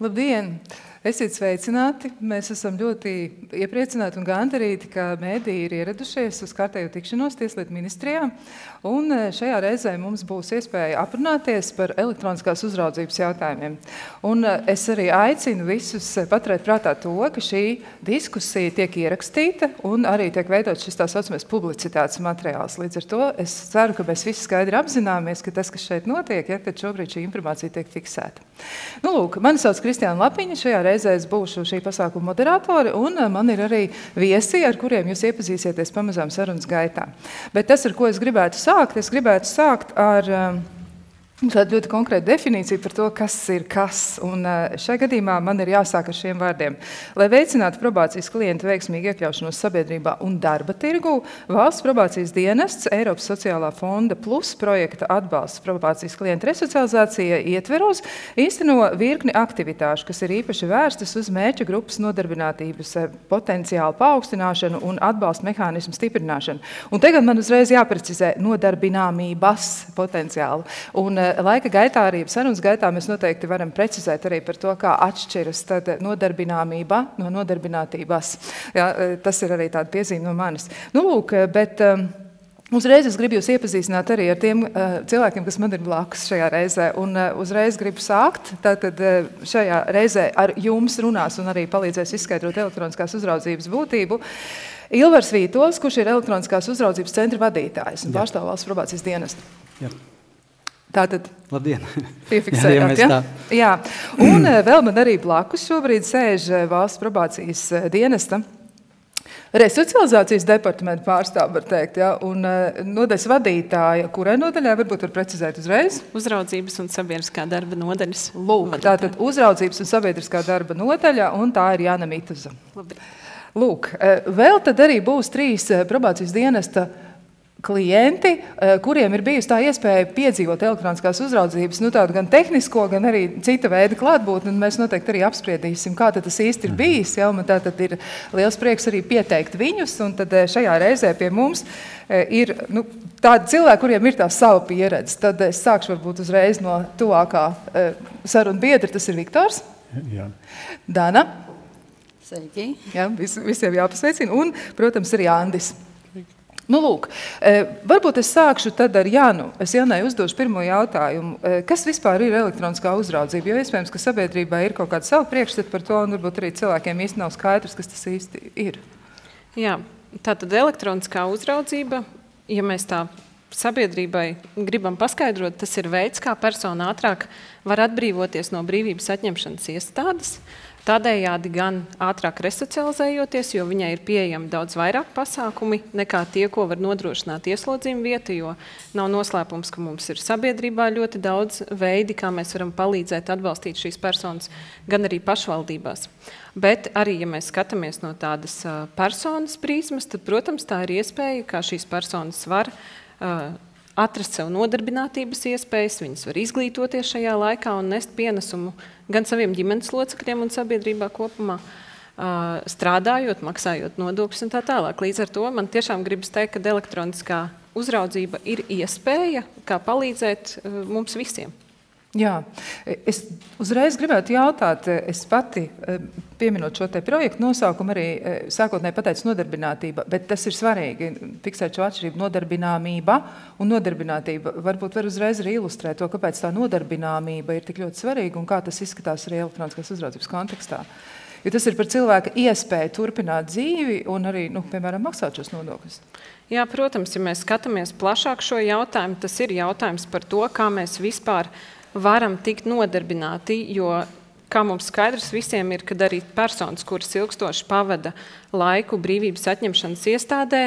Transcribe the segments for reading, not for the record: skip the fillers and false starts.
Labdien! Esiet sveicināti! Mēs esam ļoti iepriecināti un gandarīti, ka mēdīji ir ieradušies uz kārtējo tikšanos Tieslietu ministrijā. Un šajā reizē mums būs iespēja aprunāties par elektroniskās uzraudzības jautājumiem. Un es arī aicinu visus paturēt prātā to, ka šī diskusija tiek ierakstīta un arī tiek veidots šis tā saucamais publicitātes materiāls. Līdz ar to es ceru, ka mēs visi skaidri apzināmies, ka tas, kas šeit notiek, kad šobrīd šī informācija tiek fiksēta. Nu, lūk, mani sauc Kristiāna Lapiņa, šajā reizē es būšu šī pasākuma moderatori, un man ir arī viesi, ar kuriem jūs iepazīsieties pamazām sarunas gaitā. Bet tas, ar ko es gribētu sākt ar tādu ļoti konkrētu definīciju par to, kas ir kas. Un šajā gadījumā man ir jāsāk ar šiem vārdiem. Lai veicinātu probācijas klientu veiksmīgu iekļaušanos sabiedrībā un darba tirgū, Valsts probācijas dienests Eiropas sociālā fonda plus projekta atbalsts probācijas klientu resocializācija ietveros īsteno virkni aktivitāšu, kas ir īpaši vērstas uz mērķa grupas nodarbinātības potenciālu paaugstināšanu un atbalsta mehānismu stiprināšanu. Un tagad man uzreiz jāprecizē nodarbināmības potenciālu. Un laika gaitā, arī sarunas gaitā, mēs noteikti varam precizēt arī par to, kā atšķiras tad nodarbināmība no nodarbinātības. Jā, tas ir arī tāda piezīme no manis. Nu, lūk, bet uzreiz es gribu jūs iepazīstināt arī ar tiem cilvēkiem, kas man ir blakus šajā reizē. Un uzreiz gribu sākt. Tātad šajā reizē ar jums runās un arī palīdzēs izskaidrot elektroniskās uzraudzības būtību Ilvars Vītols, kurš ir elektroniskās uzraudzības centra vadītājs un pārstāv Valsts probācijas dienestu. Jā. Tātad Labdien! Piefiksējāt, ja? Jā. Un vēl man arī blakus šobrīd sēž Valsts probācijas dienesta resocializācijas departamenta pārstāv, var teikt, ja? Un nodaļas vadītāja, kurai nodaļā varbūt var precizēt uzreiz? Uzraudzības un sabiedriskā darba nodaļas. Lūk, tātad uzraudzības un sabiedriskā darba nodaļa, un tā ir Jāna Mituza. Labdien! Lūk, vēl tad arī būs 3 probācijas dienesta klienti, kuriem ir bijusi tā iespēja piedzīvot elektroniskās uzraudzības, nu tādu gan tehnisko, gan arī cita veida klātbūtni, un mēs noteikti arī apspriedīsim, kā tas īsti ir bijis. Ja? Man tātad ir liels prieks arī pieteikt viņus, un tad šajā reizē pie mums ir tādi cilvēki, kuriem ir tā sava pieredze. Tad es sākšu varbūt uzreiz no tuvākā saruna biedra, tas ir Viktors. Jā. Dana. Sveiki. Ja, visiem jāpasveicina. Un, protams, arī Andis. Nu, lūk, varbūt es sākšu tad ar Jānu. Es Janai uzdošu pirmo jautājumu. Kas vispār ir elektroniskā uzraudzība? Jo iespējams, ka sabiedrībā ir kaut kāda sava priekšstata par to, un varbūt arī cilvēkiem īsti nav skaidrs, kas tas īsti ir. Jā, tātad elektroniskā uzraudzība, ja mēs tā sabiedrībai gribam paskaidrot, tas ir veids, kā persona ātrāk var atbrīvoties no brīvības atņemšanas iestādes, tādējādi gan ātrāk resocializējoties, jo viņai ir pieejami daudz vairāk pasākumi nekā tie, ko var nodrošināt ieslodzījuma vieta, jo nav noslēpums, ka mums ir sabiedrībā ļoti daudz veidi, kā mēs varam palīdzēt atbalstīt šīs personas, gan arī pašvaldībās. Bet arī, ja mēs skatāmies no tādas personas prizmas, tad, protams, tā ir iespēja, kā šīs personas var atrast sev nodarbinātības iespējas, viņas var izglītoties šajā laikā un nest pienesumu gan saviem ģimenes locekļiem un sabiedrībā kopumā, strādājot, maksājot nodokļus un tā tālāk. Līdz ar to man tiešām gribas teikt, ka elektroniskā uzraudzība ir iespēja, kā palīdzēt mums visiem. Jā, es uzreiz gribētu jautāt, es pati, pieminot šo te projektu nosaukumu, arī sākotnēji pateicu nodarbinātība, bet tas ir svarīgi, fiksēt šo atšķirību nodarbināmība un nodarbinātība. Varbūt var uzreiz arī ilustrēt to, kāpēc tā nodarbināmība ir tik ļoti svarīga un kā tas izskatās arī elektroniskās uzraudzības kontekstā. Jo tas ir par cilvēka iespēju turpināt dzīvi un arī, piemēram, maksāt šos nodokļus. Jā, protams, ja mēs skatāmies plašāk šo jautājumu, tas ir jautājums par to, kā mēs vispār varam tikt nodarbināti, jo, kā mums skaidrs visiem ir, kad arī personas, kuras ilgstoši pavada laiku brīvības atņemšanas iestādē,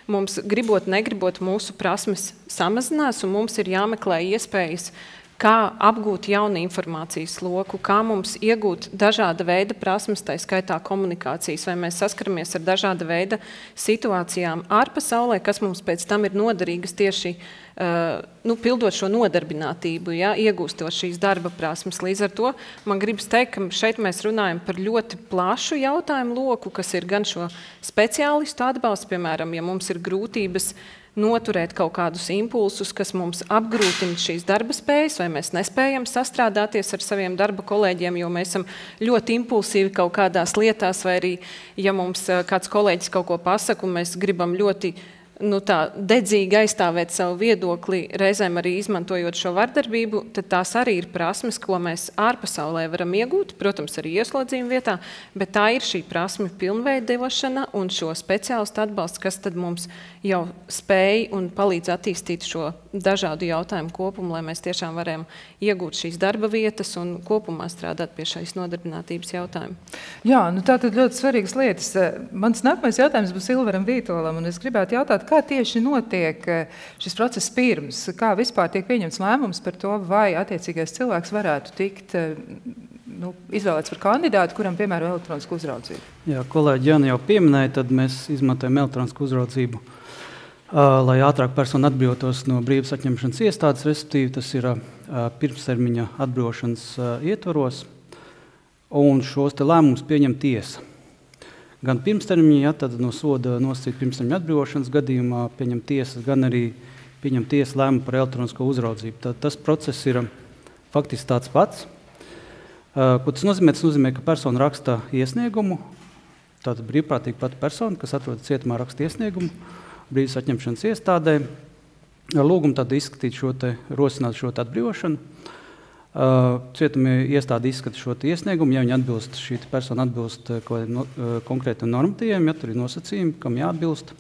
mums gribot, negribot mūsu prasmes samazinās, un mums ir jāmeklē iespējas, kā apgūt jaunu informācijas loku, kā mums iegūt dažāda veida prasmes, tā skaitā komunikācijas, vai mēs saskaramies ar dažāda veida situācijām ārpasaulē, kas mums pēc tam ir noderīgas tieši pildot šo nodarbinātību, ja, iegūstot šīs darba prasmes. Līdz ar to man gribas teikt, ka šeit mēs runājam par ļoti plašu jautājumu loku, kas ir gan šo speciālistu atbalsts, piemēram, ja mums ir grūtības noturēt kaut kādus impulsus, kas mums apgrūtina šīs darba spējas, vai mēs nespējam sastrādāties ar saviem darba kolēģiem, jo mēs esam ļoti impulsīvi kaut kādās lietās, vai arī, ja mums kāds kolēģis kaut ko pasaka, un mēs gribam ļoti dedzīgi aizstāvēt savu viedokli, reizēm arī izmantojot šo vardarbību, tad tās arī ir prasmes, ko mēs ārpasaulē varam iegūt, protams, arī ieslodzījuma vietā, bet tā ir šī prasme pilnveidošana un šo speciālistu atbalsts, kas tad mums jau spēj un palīdz attīstīt šo dažādu jautājumu kopumu, lai mēs tiešām varam iegūt šīs darba vietas un kopumā strādāt pie šīs nodarbinātības jautājumu. Jā, tātad ļoti svarīgas lietas. Mans nākamais jautājums būs Ilveram Vītolam, un es gribētu jautāt, kā tieši notiek šis process pirms, kā vispār tiek pieņemts lēmums par to, vai attiecīgais cilvēks varētu tikt izvēlēts par kandidātu, kuram piemēram elektronisku uzraudzību? Jā, kolēģi Jāni jau pieminēja, tad mēs izmantojam elektronisku uzraudzību, lai ātrāk persona atbrīvotos no brīvības atņemšanas iestādes, respektīvi tas ir pirmstermiņa atbrīvošanas ietvaros, un šos te lēmumus pieņem tiesa. Gan pirmstermiņa, tad no soda nosacīt pirmstermiņa atbrīvošanas gadījumā pieņem tiesa, gan arī pieņem tiesa lēmumu par elektronisko uzraudzību. Tad tas process ir faktiski tāds pats. Ko tas nozīmē? Tas nozīmē, ka persona raksta iesniegumu, tātad brīvprātīgi pati persona, kas atrodas cietumā, raksta iesniegumu brīvības atņemšanas iestādē, ar lūgumu tad izskatīt rosināt šo atbrīvošanu. Cietuma iestāde izskata šo iesniegumu, ja šī persona atbilst konkrētam normatīviem, ja tur ir nosacījumi, kam jāatbilst,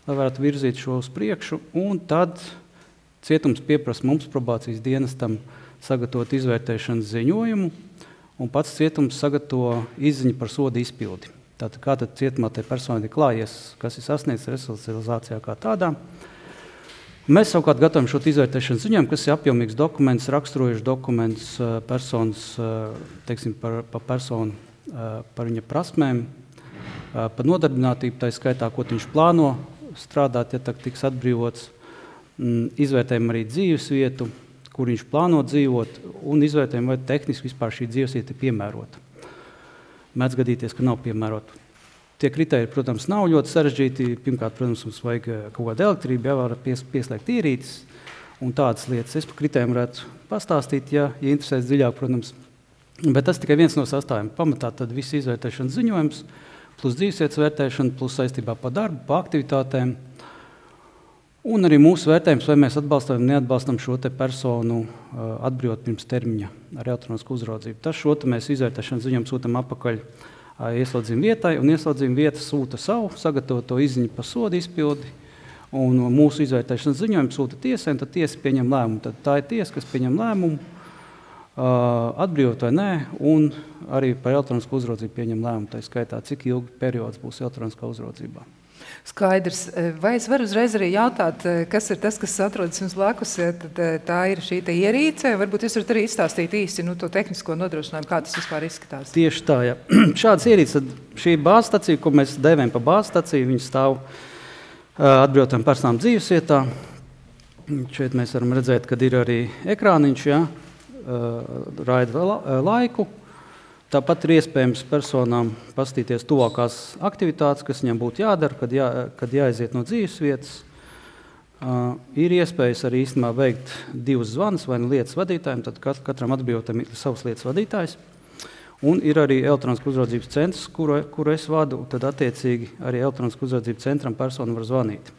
lai varētu virzīt šo uz priekšu, un tad cietums pieprasa mums probācijas dienestam sagatavot izvērtēšanas ziņojumu, un pats cietums sagatavo izziņu par soda izpildi. Tātad, kā tad cietumā tai personai ir klājies, kas ir sasniegts resocializācijā kā tādā. Mēs savukārt gatavojam šo izvērtēšanas ziņojumu, kas ir apjomīgs dokuments, raksturojuši dokuments personas, teiksim, par personu, par viņa prasmēm, par nodarbinātību, tā skaitā, ko viņš plāno strādāt, ja tiks atbrīvots, izvērtējam arī dzīves vietu, kur viņš plāno dzīvot, un izvērtējam, vai tehniski vispār šī dzīves vieta ir piemērota. Mēdz gadīties, ka nav piemērota. Tie kritēriji, protams, nav ļoti sarežģīti. Pirmkārt, protams, mums vajag kaut kāda elektrība, var pieslēgt ierīces un tādas lietas. Es par kritērijiem varētu pastāstīt, ja interesēs dziļāk, protams. Bet tas tikai viens no sastāviem. Pamatā tad viss izvērtēšanas ziņojums, plus dzīvesvietas vērtēšana, plus saistībā par darbu, par aktivitātēm. Un arī mūsu vērtējums, vai mēs atbalstam vai neatbalstam šo te personu atbrīvot pirms termiņa ar elektronisku uzraudzību. Tas šo te mēs izvērtēšanas ziņojumu sūtam apakaļ ieslodzījuma vietai, un ieslodzījuma vieta sūta savu sagatavoto izziņu par sodu izpildi, un mūsu izvērtēšanas ziņojumu sūta tiesai, un tad tiesa pieņem lēmumu. Tad tā ir tiesa, kas pieņem lēmumu, atbrīvot vai nē, un arī par elektronisku uzraudzību pieņem lēmumu. Tā skaitā, cik ilgi periods būs elektroniskā uzraudzībā. Skaidrs. Vai es varu uzreiz arī jautāt, kas ir tas, kas atrodas jums blakus? Tad tā ir šī te ierīce. Varbūt jūs varat arī izstāstīt īsi to tehnisko nodrošinājumu, kā tas vispār izskatās. Tieši tā, jā. Šādas ierīces, šī bāzstacija, ko mēs dēvējam par bāzstaciju, viņa stāv atbrīvotām personām dzīvesvietā. Šeit mēs varam redzēt, kad ir arī ekrāniņš, jā, raida laiku. Tāpat ir iespējams personām paskatīties tuvākās aktivitātes, kas viņam būtu jādara, kad jāaiziet no dzīves vietas. Ir iespējas arī īstenībā veikt 2 zvanus vai lietas vadītājiem, tad katram atbrīvotam ir savs lietas vadītājs. Un ir arī elektroniskā uzraudzības centrs, kuru es vadu, tad attiecīgi arī elektroniskā uzraudzības centram persona var zvanīt.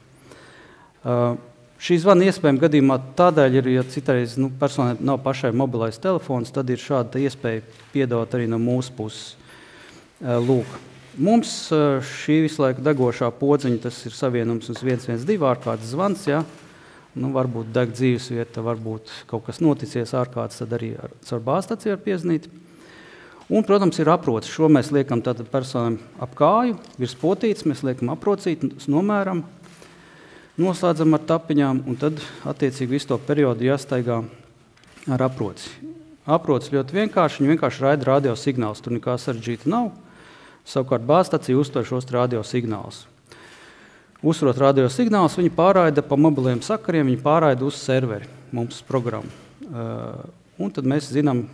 Šī zvana iespējama gadījumā tādēļ ir, ja citreiz personai nav pašai mobilais telefons, tad ir šāda iespēja piedāvāt arī no mūsu puses. Lūk, mums šī visu laiku degošā podziņa, tas ir savienums uz 112 ārkārtas zvans, ja? Varbūt deg dzīvesvieta, varbūt kaut kas noticies ārkārtas, tad arī caur bāzstaciju var piezvanīt. Un, protams, ir aprocis. Šo mēs liekam tātad personam ap kāju, virs potītes, mēs liekam aprocīt, nomēram, noslēdzam ar tapiņām, un tad, attiecīgi, visu to periodu jāstaigā ar aproci. Aproci ļoti vienkārši, viņi vienkārši raida radiosignālus, tur nekā sarežģīta nav. Savukārt bāzstacija uztver šos radiosignālus. Uzsverot radiosignālus, viņi pārraida pa mobiliem sakariem, viņi pārraida uz serveri, mums programmu. Un tad mēs zinām,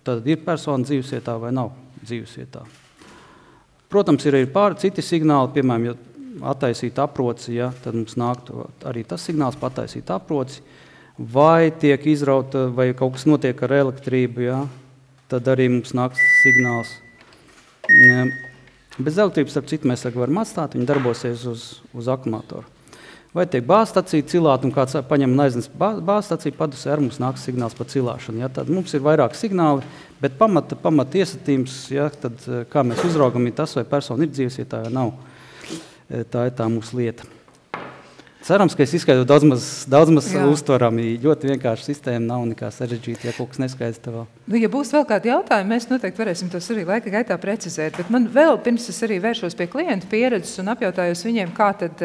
tad ir persona dzīvesvietā vai nav dzīvesvietā. Protams, ir arī citi signāli, piemēram, ja attaisīt aproci, ja, tad mums nāktu arī tas signāls pataisīt aproci, vai tiek izrauta, vai kaut kas notiek ar elektrību, ja, tad arī mums nāks signāls. Bez elektrības, starp citu, mēs varam atstāt, viņi darbosies uz akumulātoru. Vai tiek bāzstacija cilāt, un kāds paņem un aiznes bāzstaciju, padusē ar mums nāks signāls par cilāšanu. Ja? Tad mums ir vairāk signāli, bet pamat iesatījums, ja? Tad, kā mēs uzraugam, ir tas, vai persona ir dzīves, ja tā nav. Tā ir tā mūsu lieta. Cerams, ka es izskaidroju daudz maz uztverami. Ļoti vienkārši sistēma, nav nekā sarežģīta, ja kaut kas neskaidrs tev vēl. Nu, ja būs vēl kādi jautājumi, mēs noteikti varēsim tos arī laika gaitā precizēt. Bet man vēl pirms es arī vēršos pie klientu pieredzes un apjautājos viņiem, kā tad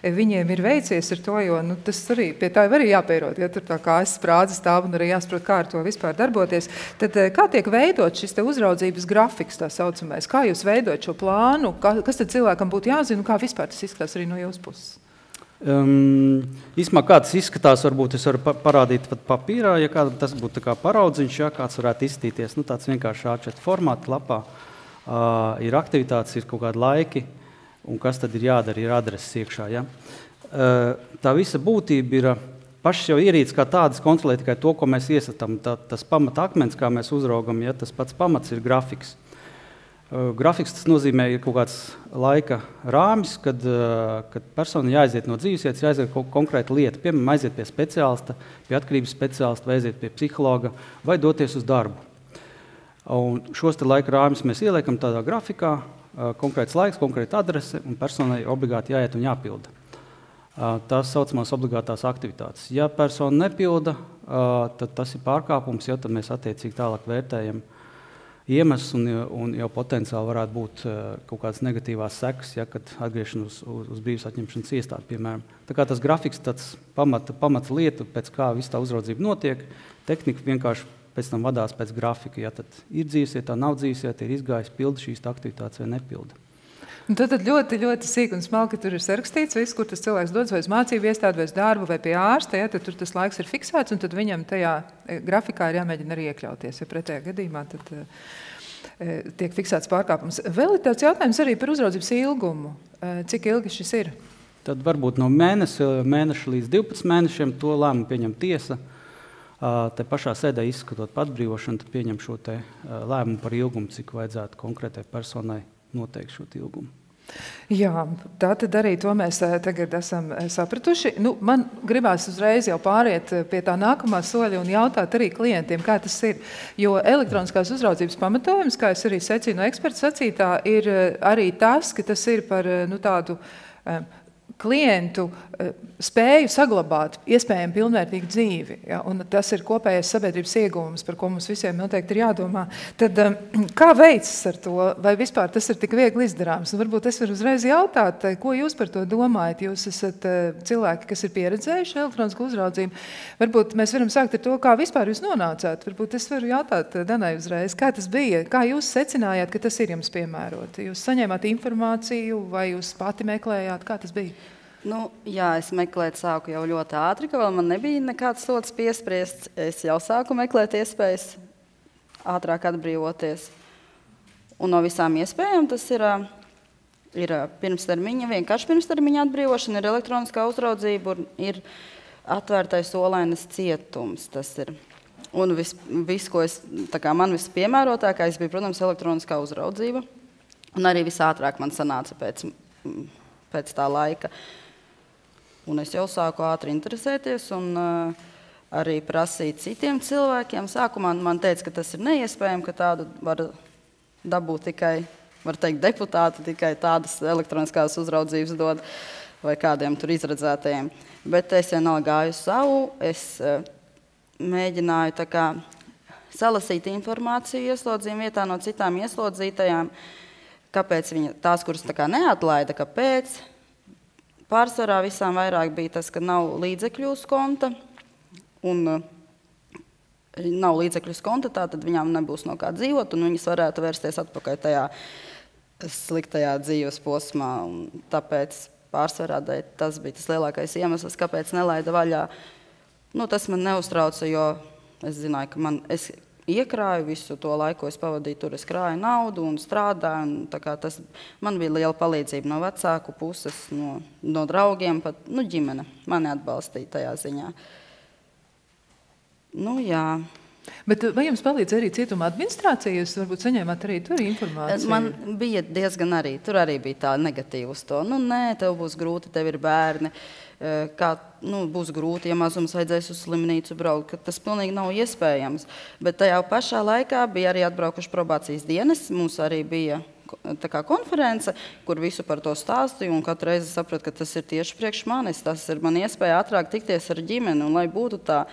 viņiem ir veicies ar to, jo tas arī pie tā arī jāpierod, ja tur tā kā es sprādzi stāv un arī jāsaprot, kā ar to vispār darboties. Tad kā tiek veidot šis te uzraudzības grafiks, tā saucamais? Kā jūs veidot šo plānu? Kas tad cilvēkam būtu jāzina? Kā vispār tas izskatās arī no jūsu puses? Īsumā, kā tas izskatās, varbūt es varu parādīt pat papīrā, ja tas būtu tā kā paraudziņš, ja kāds varētu izstīties. Tāds vienkārši A4 formāta lapā. Ir aktivitātes, ir kaut kādi laiki, un kas tad ir jādara, ir adreses iekšā. Ja? Tā visa būtība ir pašas jau ierīces kā tādas kontrolē tikai to, ko mēs iesatām. Tas pamata akmens, kā mēs uzraugam, ja? Tas pats pamats ir grafiks. Grafiks tas nozīmē ir kaut kāds laika rāmis, kad persona jāaiziet no dzīvesvietas, jāaiziet kaut konkrēta lieta. Piemēram, aiziet pie speciālista, pie atkarības speciālista, vai aiziet pie psihologa, vai doties uz darbu. Un šos te laika rāmis mēs ieliekam tādā grafikā, konkrēts laiks, konkrēta adrese, un personai obligāti jāiet un jāpilda. Tās saucamās obligātās aktivitātes. Ja persona nepilda, tad tas ir pārkāpums, jo tad mēs attiecīgi tālāk vērtējam iemesls un jau potenciāli varētu būt kaut kādas negatīvās sekas, ja, kad atgriešana uz brīvības atņemšanas iestādi, piemēram. Tā kā tas grafiks tāds pamats lieta, pēc kā viss tā uzraudzība notiek, tehnika vienkārši pēc tam vadās pēc grafika, ja tad ir dzīvesvietā, nav dzīvesvietā, ir izgājis, pilda šīs aktivitātes vai nepilda. Un tad ļoti, ļoti sīk un smalki tur ir sarakstīts, viss, kur tas cilvēks dodas vai uz mācību iestādi, vai uz darbu, vai pie ārsta, ja, tad tur tas laiks ir fiksēts, un tad viņam tajā grafikā ir jāmēģina arī iekļauties, ja pretējā gadījumā tad tiek fiksēts pārkāpums. Vēl ir tāds jautājums arī par uzraudzības ilgumu. Cik ilgi šis ir? Tad varbūt no mēneša līdz 12 mēnešiem to lēmumu pieņem tiesa. Te pašā sēdē izskatot atbrīvošanu, tad pieņem šo te lēmumu par ilgumu, cik vajadzētu konkrētai personai noteikt šo ilgumu. Jā, tā tad arī to mēs tagad esam sapratuši. Man gribās uzreiz jau pāriet pie tā nākamā soļa un jautāt arī klientiem, kā tas ir. Jo elektroniskās uzraudzības pamatojums, kā es arī secinu no eksperta sacītā, ir arī tas, ka tas ir par tādu klientu spēju saglabāt iespējami pilnvērtīgu dzīvi. Ja, un tas ir kopējais sabiedrības ieguvums, par ko mums visiem noteikti ir jādomā. Tad kā veicas ar to? Vai vispār tas ir tik viegli izdarāms? Un varbūt es varu uzreiz jautāt, ko jūs par to domājat? Jūs esat cilvēki, kas ir pieredzējuši elektronisku uzraudzību. Varbūt mēs varam sākt ar to, kā vispār jūs nonācāt. Varbūt es varu jautāt Danai uzreiz, kā tas bija? Kā jūs secinājāt, ka tas ir jums piemēroti? Jūs saņēmāt informāciju vai jūs pati meklējāt? Kā tas bija? Jā, es meklēju sāku jau ļoti ātri, ka vēl man nebija nekāds sods piespriests. Es jau sāku meklēt iespējas ātrāk atbrīvoties. Un no visām iespējām tas ir pirmstermiņa, vienkārši pirmstermiņa atbrīvošana, ir elektroniskā uzraudzība un ir atvērtais olainas cietums. Tas ir. Un viss, ko man vispiemērotākais bija, protams, elektroniskā uzraudzība. Un arī visātrāk man sanāca pēc tā laika. Un es jau sāku ātri interesēties un arī prasīt citiem cilvēkiem. Sākumā man teica, ka tas ir neiespējami, ka tādu var dabūt tikai, var teikt, deputāti, tikai tādas elektroniskās uzraudzības dod vai kādiem tur izredzētajiem. Bet es vienalga gāju savu, es mēģināju tā kā salasīt informāciju ieslodzījuma vietā no citām ieslodzītajām, kāpēc viņa tās, kuras tā kā neatlaida, kāpēc. Pārsvarā visām vairāk bija tas, ka nav līdzekļu uz konta, un nav līdzekļu uz konta, tad viņām nebūs no kā dzīvot, un viņas varētu vērsties atpakaļ tajā sliktajā dzīves posmā. Un tāpēc pārsvarā tas bija tas lielākais iemesls, kāpēc nelaida vaļā. Tas man neuztrauca, jo es zināju, ka es iekrāju visu to laiku, ko es pavadīju tur. Es krāju naudu un strādāju. Un tā kā tas man bija liela palīdzība no vecāku puses, no draugiem, pat ģimene mani atbalstīja tajā ziņā. Jā. Bet vai jums palīdz arī cietuma administrācija? Jūs varbūt saņēmāt arī tur informāciju? Man bija diezgan arī. Tur arī bija tā negatīva uz to. Nē, tev būs grūti, tev ir bērni. Būs grūti, ja mazums vajadzēs uz slimnīcu braukt, ka tas pilnīgi nav iespējams. Bet tajā pašā laikā bija arī atbraukuši probācijas dienas. Mums arī bija tā kā konference, kur visu par to stāstīju, un katru reizi sapratu, ka tas ir tieši priekš manis. Tas ir man iespēja ātrāk tikties ar ģimeni, un lai būtu tā,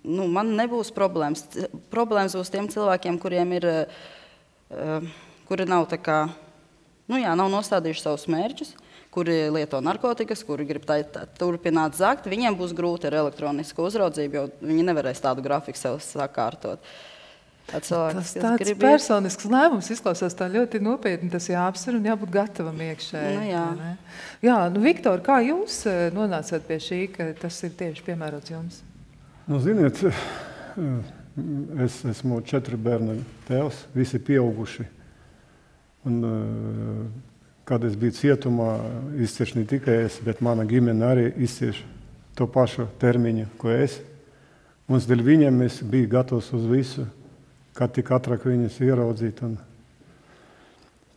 man nebūs problēmas. Problēmas būs tiem cilvēkiem, kuri nav tā kā, nav nostādījuši savus mērķus, kuri lieto narkotikas, kuri grib turpināt zakt. Viņiem būs grūti ar elektronisku uzraudzību, jo viņi nevarēs tādu grafiku sev sakārtot. Tas tāds personisks lēmums izklausās tā ļoti nopietni, tas jāapsver un jābūt gatavam iekšēji. Jā, Viktor, kā jūs nonācāt pie šī, ka tas ir tieši piemērots jums? Ziniet, es esmu 4 bērnu tēvs, visi pieauguši. Un, kad es biju cietumā, izcieš ne tikai es, bet mana ģimene arī izcieš to pašu termiņu, ko es. Mums dēļ viņiem es biju gatavs uz visu, kad tik ātrāk viņus ieraudzīt. Un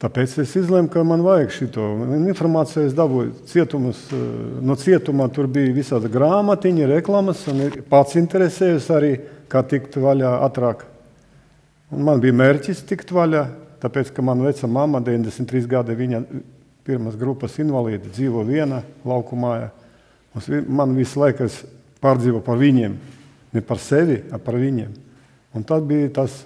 tāpēc es izlēmu, ka man vajag šito. Informāciju es dabūju cietumus. No cietumā tur bija visāda grāmatiņa, reklamas, un pats interesējos arī, kā tikt vaļā ātrāk. Un man bija mērķis tikt vaļā, tāpēc, ka man veca mamma, 93 gadi, viņa pirmās grupas invalīdi, dzīvo viena laukumājā. Man visu laiku es pārdzīvo par viņiem, ne par sevi, par viņiem. Un tad bija tas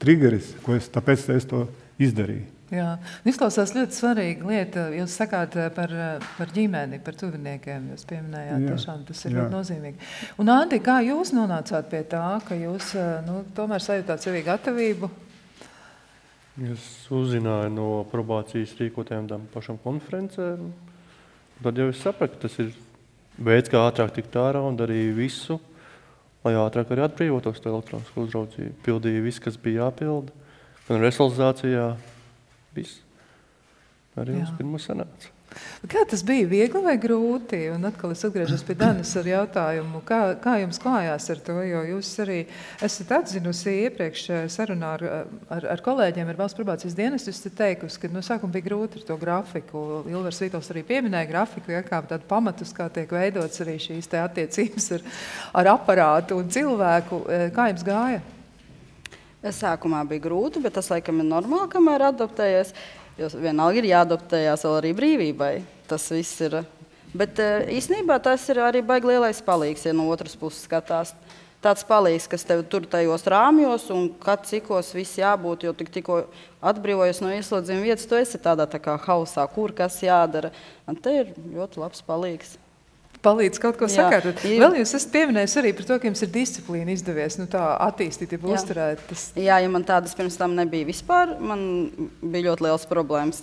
triggeris, tāpēc es to izdarīju. Jā, izklausās ļoti svarīga lieta. Jūs sakāt par ģimeni, par tuviniekiem. Jūs pieminējāt, tiešām tas ir ļoti nozīmīgi. Un, Andi, kā jūs nonācāt pie tā, ka jūs tomēr sajūtāt sevī gatavību? Es uzzināju no probācijas rīkotajām tām pašām konferencēm. Tad jau es sapratu, ka tas ir veids, kā ātrāk tikt ārā un darīju visu, lai ātrāk arī atbrīvotos to elektronisko uzraudzību. Pildīju visu, kas bija jāpilda. Un resolurizācijā viss. Arī uz pirmo sanāca. Kā tas bija? Viegli vai grūti? Un atkal es atgriežos pie Danas ar jautājumu, kā jums klājās ar to, jo jūs arī esat atzinusi iepriekš sarunā ar kolēģiem ar valsts probācijas dienestu, jūs esat teikusi, ka no sākuma bija grūti ar to grafiku. Ilvers Vītols arī pieminēja grafiku, kā tādu pamatus, kā tiek veidots arī šīs te attiecības ar aparātu un cilvēku. Kā jums gāja? Sākumā bija grūti, bet tas laikam ir normāli, kamēr adaptējies. Jo vienalga ir jāadaptējās vēl arī brīvībai. Tas viss ir. Bet īstenībā tas ir arī baigi lielais palīgs, ja no otras puses skatās. Tāds palīgs, kas tev tur tajos rāmjos un kad cikos viss jābūt, jo tikko atbrīvojies no ieslodzījuma vietas, tu esi tādā tā kā hausā, kur kas jādara. Un te ir ļoti labs palīgs. Palīdz kaut ko sakārtot. Vēl jūs esat pieminējis arī par to, ka jums ir disciplīna izdevies, tā attīstīt, ja uzturēt. Jā, ja man tādas pirms tam nebija vispār, man bija ļoti liels problēmas.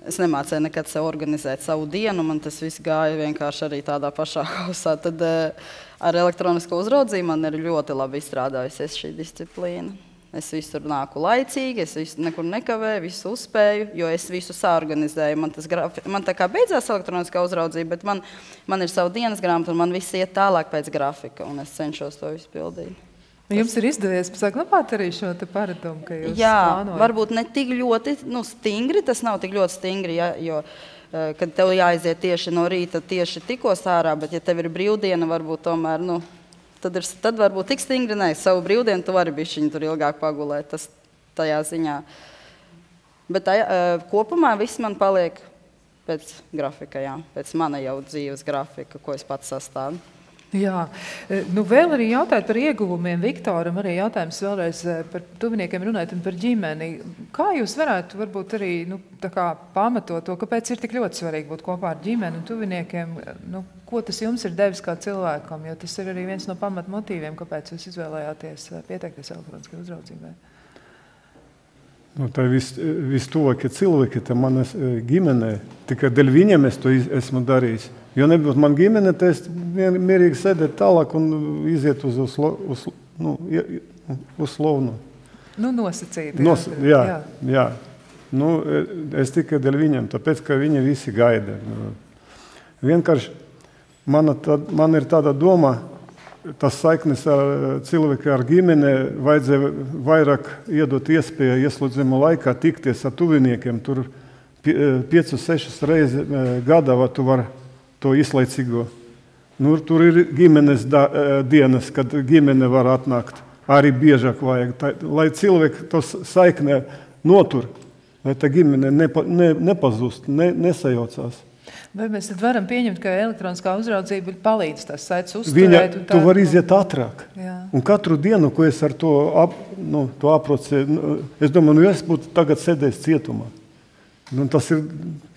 Es nemācēju nekad sev organizēt savu dienu, man tas viss gāja vienkārši arī tādā pašā hausā. Tad ar elektronisko uzraudzību man ir ļoti labi izstrādājusies šī disciplīna. Es visur nāku laicīgi, es nekur nekavēju, visu uzspēju, jo es visu saorganizēju. Man tā kā beidzās elektroniskā uzraudzība, bet man ir savu dienas grāmatu, un man viss iet tālāk pēc grafika, un es cenšos to visu pildīt. Jums ir izdevies saglabāt arī šo te paradumu, ka jūs plānojat? Varbūt ne tik ļoti stingri, tas nav tik ļoti stingri, jo kad tev jāaiziet tieši no rīta, tieši tikos ārā, bet ja tev ir brīvdiena, varbūt tomēr, tad varbūt tik stingri nē. Savu brīvdienu tu vari bišķiņu tur ilgāk pagulēt, tas tajā ziņā. Bet kopumā viss man paliek pēc grafika, pēc mana jau dzīves grafika, ko es pats sastādu. Jā, vēl arī jautājot par ieguvumiem Viktoram, arī jautājums vēlreiz par tuviniekiem runājot un par ģimeni. Kā jūs varētu varbūt arī pamatot to, kāpēc ir tik ļoti svarīgi būt kopā ar ģimeni un tuviniekiem? Ko tas jums ir devis kā cilvēkam? Jo tas ir arī viens no pamatmotīviem, kāpēc jūs izvēlējāties pieteikties elektroniskai uzraudzībai. Nu, tā vistuvākie cilvēki, tā manas ģimenē, tikai dēļ viņiem es to esmu darījis. Jo nebūtu man ģimene, tad es mierīgi sēdētu tālāk un iziet uz slovnu. Nosacīti. Jā. Nu, es tikai dēļ viņiem, tāpēc, ka viņi visi gaida. Vienkārši man ir tāda doma, tas saiknis ar cilvēku ar ģimene vajadzēja vairāk iedot iespēju ieslodzījuma laikā tikties ar tuviniekiem. Tur 5-6 reizes gadā tu vari to izlaicīgo. Nu, tur ir ģimenes dienas, kad ģimene var atnākt. Arī biežāk vajag. Lai cilvēki to saiknē notur, lai tā ģimene nepazust, nesajaucās. Vai mēs tad varam pieņemt, ka elektroniskā uzraudzība palīdz tās saites uzturēt? Tu var iziet ātrāk. Jā. Un katru dienu, ko es ar to aprocēju, es domāju, es būtu tagad sēdējis cietumā. Nu, tas ir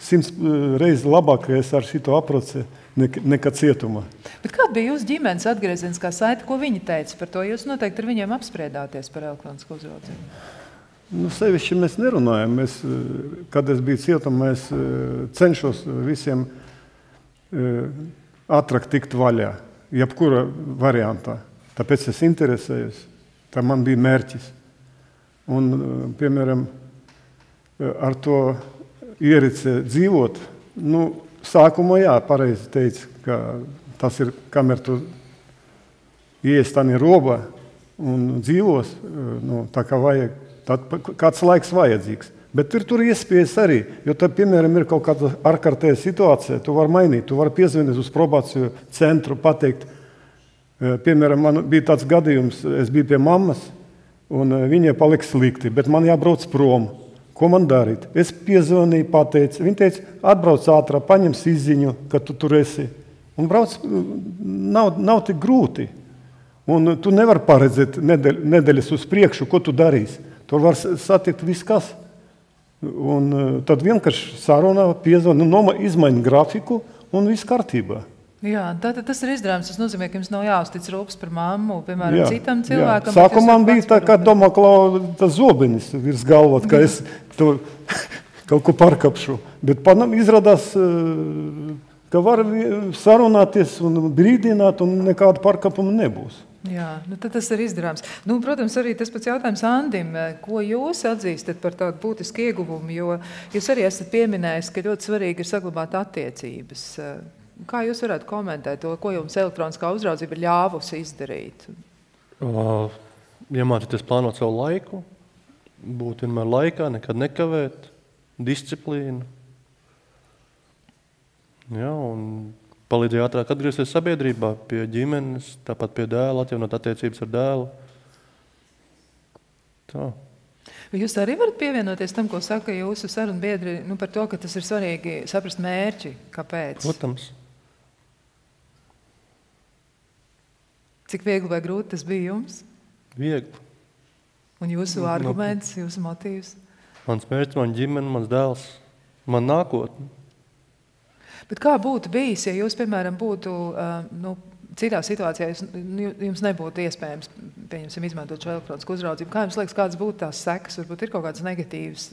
100 reizes labāk, ka es ar šito aprocēju nekā cietumā. Bet kāda bija jūsu ģimenes atgriezeniskā saite? Ko viņi teica par to? Jūs noteikti ar viņiem apspriedāties par elektronisko uzraudzību. Nu, sevišķi mēs nerunājam. Kad es biju cietumā, es cenšos visiem ātrāk tikt vaļā, jebkura variantā. Tāpēc es interesējos. Tā man bija mērķis. Un, piemēram, ar to iericē dzīvot, sākumā pareizi teica, ka tas ir, kamēr tu ies tādā robā un dzīvos, tā kā vajag. Tad kāds laiks vajadzīgs. Bet tur iespējas arī, jo tad, piemēram, ir kaut kāda ārkārtēja situācija, tu vari mainīt, tu vari piezvanīt uz probāciju centru, pateikt. Piemēram, man bija tāds gadījums, es biju pie mammas, un viņai palika slikti, bet man jābrauc prom. Ko man darīt? Es piezvanīju, pateicu. Viņa teica, atbrauc ātrā, paņems izziņu, ka tu tur esi. Un brauc, nav tik grūti. Un tu nevar paredzēt nedēļas uz priekšu, ko tu darīsi. Tur var satikt viss kas. Un tad vienkārši sarunā piezvana, izmaina grafiku un viss kārtībā. Jā, tātad tas ir izdarāms. Tas nozīmē, ka jums nav jāuztic rūpes par mammu, piemēram, citam cilvēkam. Sākumā man bija tā kā tas zobenis virs galvot, ka es to kaut ko pārkapšu. Bet izrādās, ka var sarunāties un brīdināt un nekāda pārkapuma nebūs. Jā, tad tas ir izdarāms. Protams, arī tas pats jautājums Andim, ko jūs atzīstat par tādu būtisku ieguvumu, jo jūs arī esat pieminējis, ka ļoti svarīgi ir saglabāt attiecības. Kā jūs varētu komentēt to, ko jums elektroniskā uzraudzība ir ļāvusi izdarīt? Iemācīties plānot savu laiku, būt vienmēr laikā, nekad nekavēt, disciplīnu. Jā, un palīdzēja ātrāk atgriezties sabiedrībā, pie ģimenes, tāpat pie dēla, atjaunot attiecības ar dēlu. Tā. Jūs arī varat pievienoties tam, ko saka jūsu sarunbiedri, par to, ka tas ir svarīgi saprast mērķi, kāpēc? Protams. Cik viegli vai grūti tas bija jums? Viegli. Un jūsu arguments, jūsu motīvs? Mans mērķis, man ģimene, mans dēls, man nākotne. Bet kā būtu bijis, ja jūs, piemēram, būtu citā situācijā, jums nebūtu iespējams, pieņemsim, izmantot šo elektronisku uzraudzību? Kā jums liekas, kādas būtu tās sekas? Varbūt ir kaut kādas negatīvas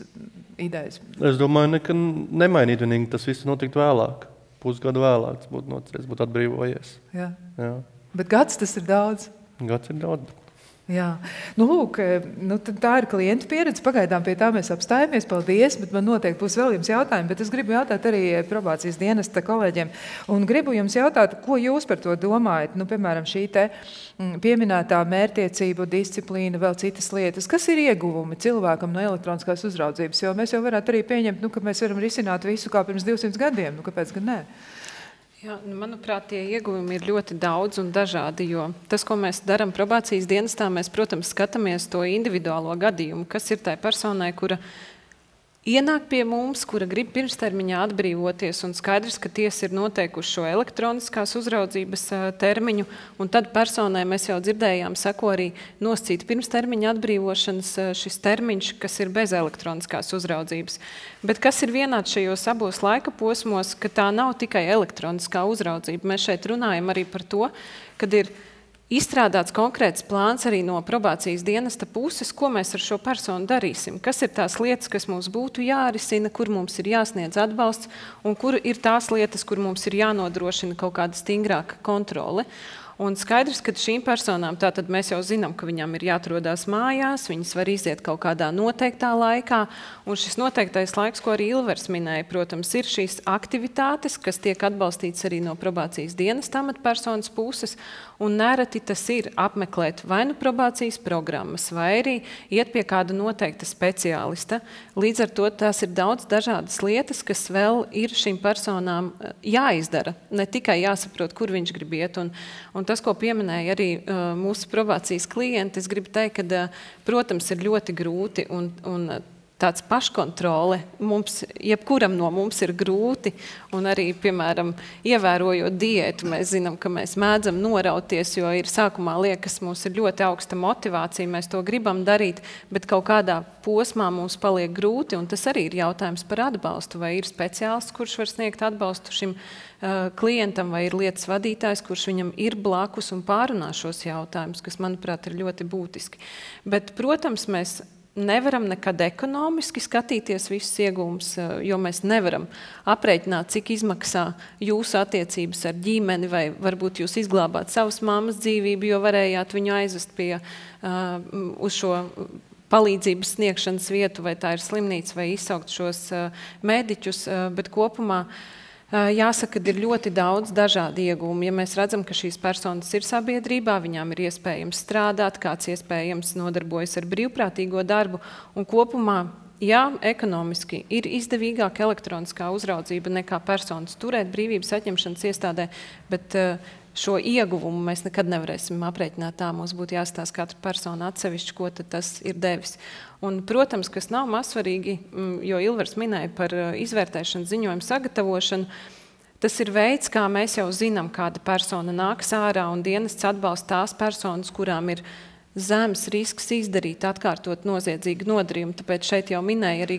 idejas? Es domāju, ka nemainīt vienīgi, tas viss notiktu vēlāk. Pusgadu vēlāk tas būtu noticis, būtu atbrīvojies. Jā. Jā. Bet gads tas ir daudz? Gads ir daudz. Jā. Lūk, tā ir klientu pieredze. Pagaidām pie tā mēs apstājamies. Paldies, bet man noteikti būs vēl jums jautājumi. Bet es gribu jautāt arī probācijas dienesta kolēģiem. Un gribu jums jautāt, ko jūs par to domājat? Piemēram, šī te pieminētā mērķtiecība, disciplīna, vēl citas lietas. Kas ir ieguvumi cilvēkam no elektroniskās uzraudzības? Jo mēs jau varētu arī pieņemt, ka mēs varam risināt visu kā pirms 200 gadiem. Kāpēc gan ne? Jā, manuprāt, tie ieguvumi ir ļoti daudz un dažādi, jo tas, ko mēs darām probācijas dienestā, mēs, protams, skatāmies to individuālo gadījumu, kas ir tai personai, kura ienāk pie mums, kura grib pirmstermiņā atbrīvoties, un skaidrs, ka tiesa ir noteikuši šo elektroniskās uzraudzības termiņu, un tad personai mēs jau dzirdējām, sako arī noscīt pirmstermiņa atbrīvošanas šis termiņš, kas ir bez elektroniskās uzraudzības. Bet kas ir vienāds šajos abos laika posmos, ka tā nav tikai elektroniskā uzraudzība. Mēs šeit runājam arī par to, kad ir izstrādāts konkrēts plāns arī no probācijas dienesta puses, ko mēs ar šo personu darīsim. Kas ir tās lietas, kas mums būtu jārisina, kur mums ir jāsniedz atbalsts, un kur ir tās lietas, kur mums ir jānodrošina kaut kāda stingrāka kontrole. Un skaidrs, ka šīm personām tātad mēs jau zinām, ka viņām ir jāatrodās mājās, viņas var iziet kaut kādā noteiktā laikā, un šis noteiktais laiks, ko arī Ilvers minēja, protams, ir šīs aktivitātes, kas tiek atbalstīts arī no probācijas dienesta amatpersonas puses, un nereti tas ir apmeklēt vai nu probācijas programmas, vai arī iet pie kāda noteikta speciālista. Līdz ar to tās ir daudz dažādas lietas, kas vēl ir šīm personām jāizdara, ne tikai jāsaprot, kur viņš grib iet, un tas, ko pieminēja arī mūsu probācijas klienti, es gribu teikt, ka, protams, ir ļoti grūti un tāds paškontrole mums, jebkuram no mums ir grūti, un arī, piemēram, ievērojot diētu, mēs zinām, ka mēs mēdzam norauties, jo ir sākumā liekas, mums ir ļoti augsta motivācija, mēs to gribam darīt, bet kaut kādā posmā mums paliek grūti, un tas arī ir jautājums par atbalstu, vai ir speciālists, kurš var sniegt atbalstu šim klientam, vai ir lietas vadītājs, kurš viņam ir blakus un pārunā šos jautājumus, kas, manuprāt, ir ļoti būtiski. Bet, protams, mēs nevaram nekad ekonomiski skatīties visus iegūmus, jo mēs nevaram aprēķināt, cik izmaksā jūsu attiecības ar ģimeni, vai varbūt jūs izglābāt savas mammas dzīvību, jo varējāt viņu aizvest uz šo palīdzības sniegšanas vietu, vai tā ir slimnīca, vai izsaukt šos mediķus, bet kopumā jāsaka, ka ir ļoti daudz dažādu iegūmu. Ja mēs redzam, ka šīs personas ir sabiedrībā, viņām ir iespējams strādāt, kāds iespējams nodarbojas ar brīvprātīgo darbu, un kopumā, jā, ekonomiski ir izdevīgāka elektroniskā uzraudzība nekā personas turēt brīvības atņemšanas iestādē, bet šo ieguvumu mēs nekad nevarēsim aprēķināt tā. Mums būtu jāstāsta katra persona atsevišķi, ko tad tas ir devis. Un, protams, kas nav mazsvarīgi, jo Ilvers minēja par izvērtēšanas ziņojumu sagatavošanu, tas ir veids, kā mēs jau zinām, kāda persona nāks ārā, un dienests atbalsta tās personas, kurām ir zemes risks izdarīt atkārtot noziedzīgu nodarījumu. Tāpēc šeit jau minēja arī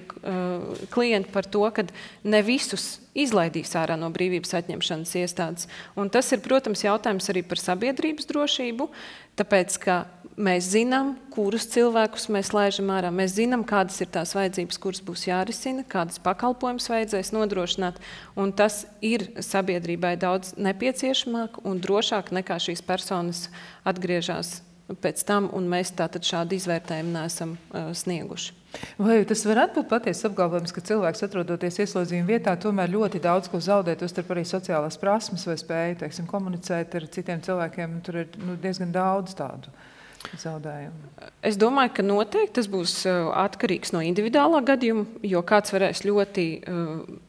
klienti par to, ka ne visus izlaidīs ārā no brīvības atņemšanas iestādes. Un tas ir, protams, jautājums arī par sabiedrības drošību, tāpēc, ka mēs zinām, kurus cilvēkus mēs laižam ārā, mēs zinām, kādas ir tās vajadzības, kuras būs jārisina, kādas pakalpojumus vajadzēs nodrošināt, un tas ir sabiedrībai daudz nepieciešamāk un drošāk nekā šīs personas atgriežās pēc tam, un mēs tātad šādu izvērtējumu neesam snieguši. Vai tas varētu būt patiesas apgalvojums, ka cilvēks atrodoties ieslodzījuma vietā tomēr ļoti daudz ko zaudē, tostarp arī sociālās prasmes vai spēju, teiksim, komunicēt ar citiem cilvēkiem, un tur ir diezgan daudz tādu zaudējumu? Es domāju, ka noteikti tas būs atkarīgs no individuālā gadījuma, jo kāds varēs ļoti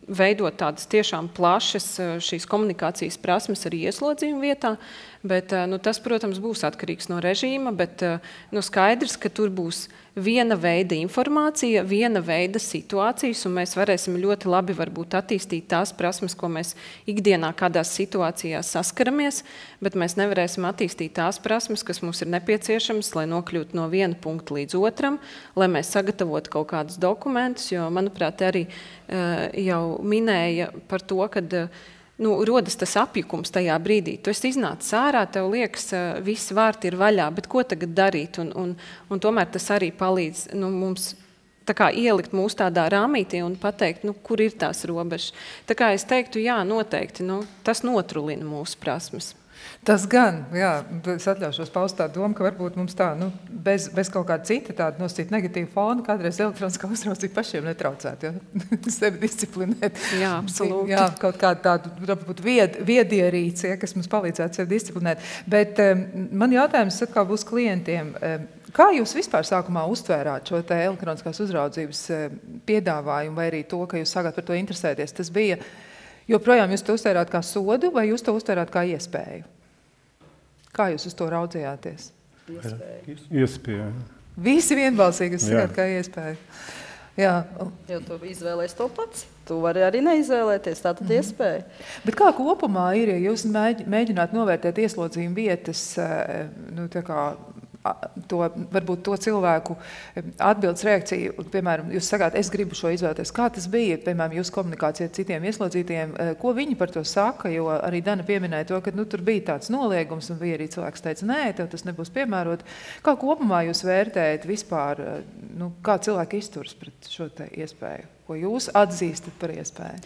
veidot tādas tiešām plašas šīs komunikācijas prasmes arī ieslodzījuma vietā, bet tas, protams, būs atkarīgs no režīma, bet skaidrs, ka tur būs viena veida informācija, viena veida situācijas, un mēs varēsim ļoti labi varbūt attīstīt tās prasmes, ko mēs ikdienā kādās situācijās saskaramies, bet mēs nevarēsim attīstīt tās prasmes, kas mums ir nepieciešamas, lai nokļūtu no viena punkta līdz otram, lai mēs sagatavotu kaut kādus dokumentus, jo, manuprāt, arī jau minēja par to, kad rodas tas apjukums tajā brīdī. Tu esi iznācis ārā, tev liekas, visi vārti ir vaļā, bet ko tagad darīt? Un tomēr tas arī palīdz mums tā kā ielikt mūs tādā rāmītī un pateikt, kur ir tās robežas. Tā kā es teiktu, jā, noteikti, tas notrulina mūsu prasmes. Tas gan, jā, es atļaušos paust tādu domu, ka varbūt mums tā, bez kaut kāda cita tāda nosacīta negatīva fona, kādreiz elektroniskā uzraudzība pašiem netraucētu, sevi disciplinēt. Jā, absolūti. Jā, kaut kāda tāda, varbūt viedierīce, kas mums palīdzētu sevi disciplinēt. Bet man jautājums atkal būs klientiem. Kā jūs vispār sākumā uztvērāt šo te elektroniskās uzraudzības piedāvājumu vai arī to, ka jūs sākāt par to interesēties? Tas bija, joprojām jūs to uztvērāt kā sodu vai jūs to uztvērāt kā iespēju? Kā jūs uz to raudzījāties? Iespēja. Visi vienbalsīgi jūs sakāt kā iespēju. Jā. Jo tu izvēlēs to pats. Tu vari arī neizvēlēties, tātad iespēja. Bet kā kopumā ir, ja jūs mēģināt novērtēt ieslodzījumu vietas, tā kā varbūt to cilvēku atbildes reakciju, piemēram, jūs sakāt, es gribu šo izvēlēties. Kā tas bija, piemēram, jūsu komunikācija ar citiem ieslodzītiem, ko viņi par to saka, jo arī Dana pieminēja to, ka tur bija tāds noliegums un bija arī cilvēks teica, nē, tev tas nebūs piemērot. Kā kopumā jūs vērtējat vispār, kā cilvēki izturas pret šo te iespēju, ko jūs atzīstat par iespēju?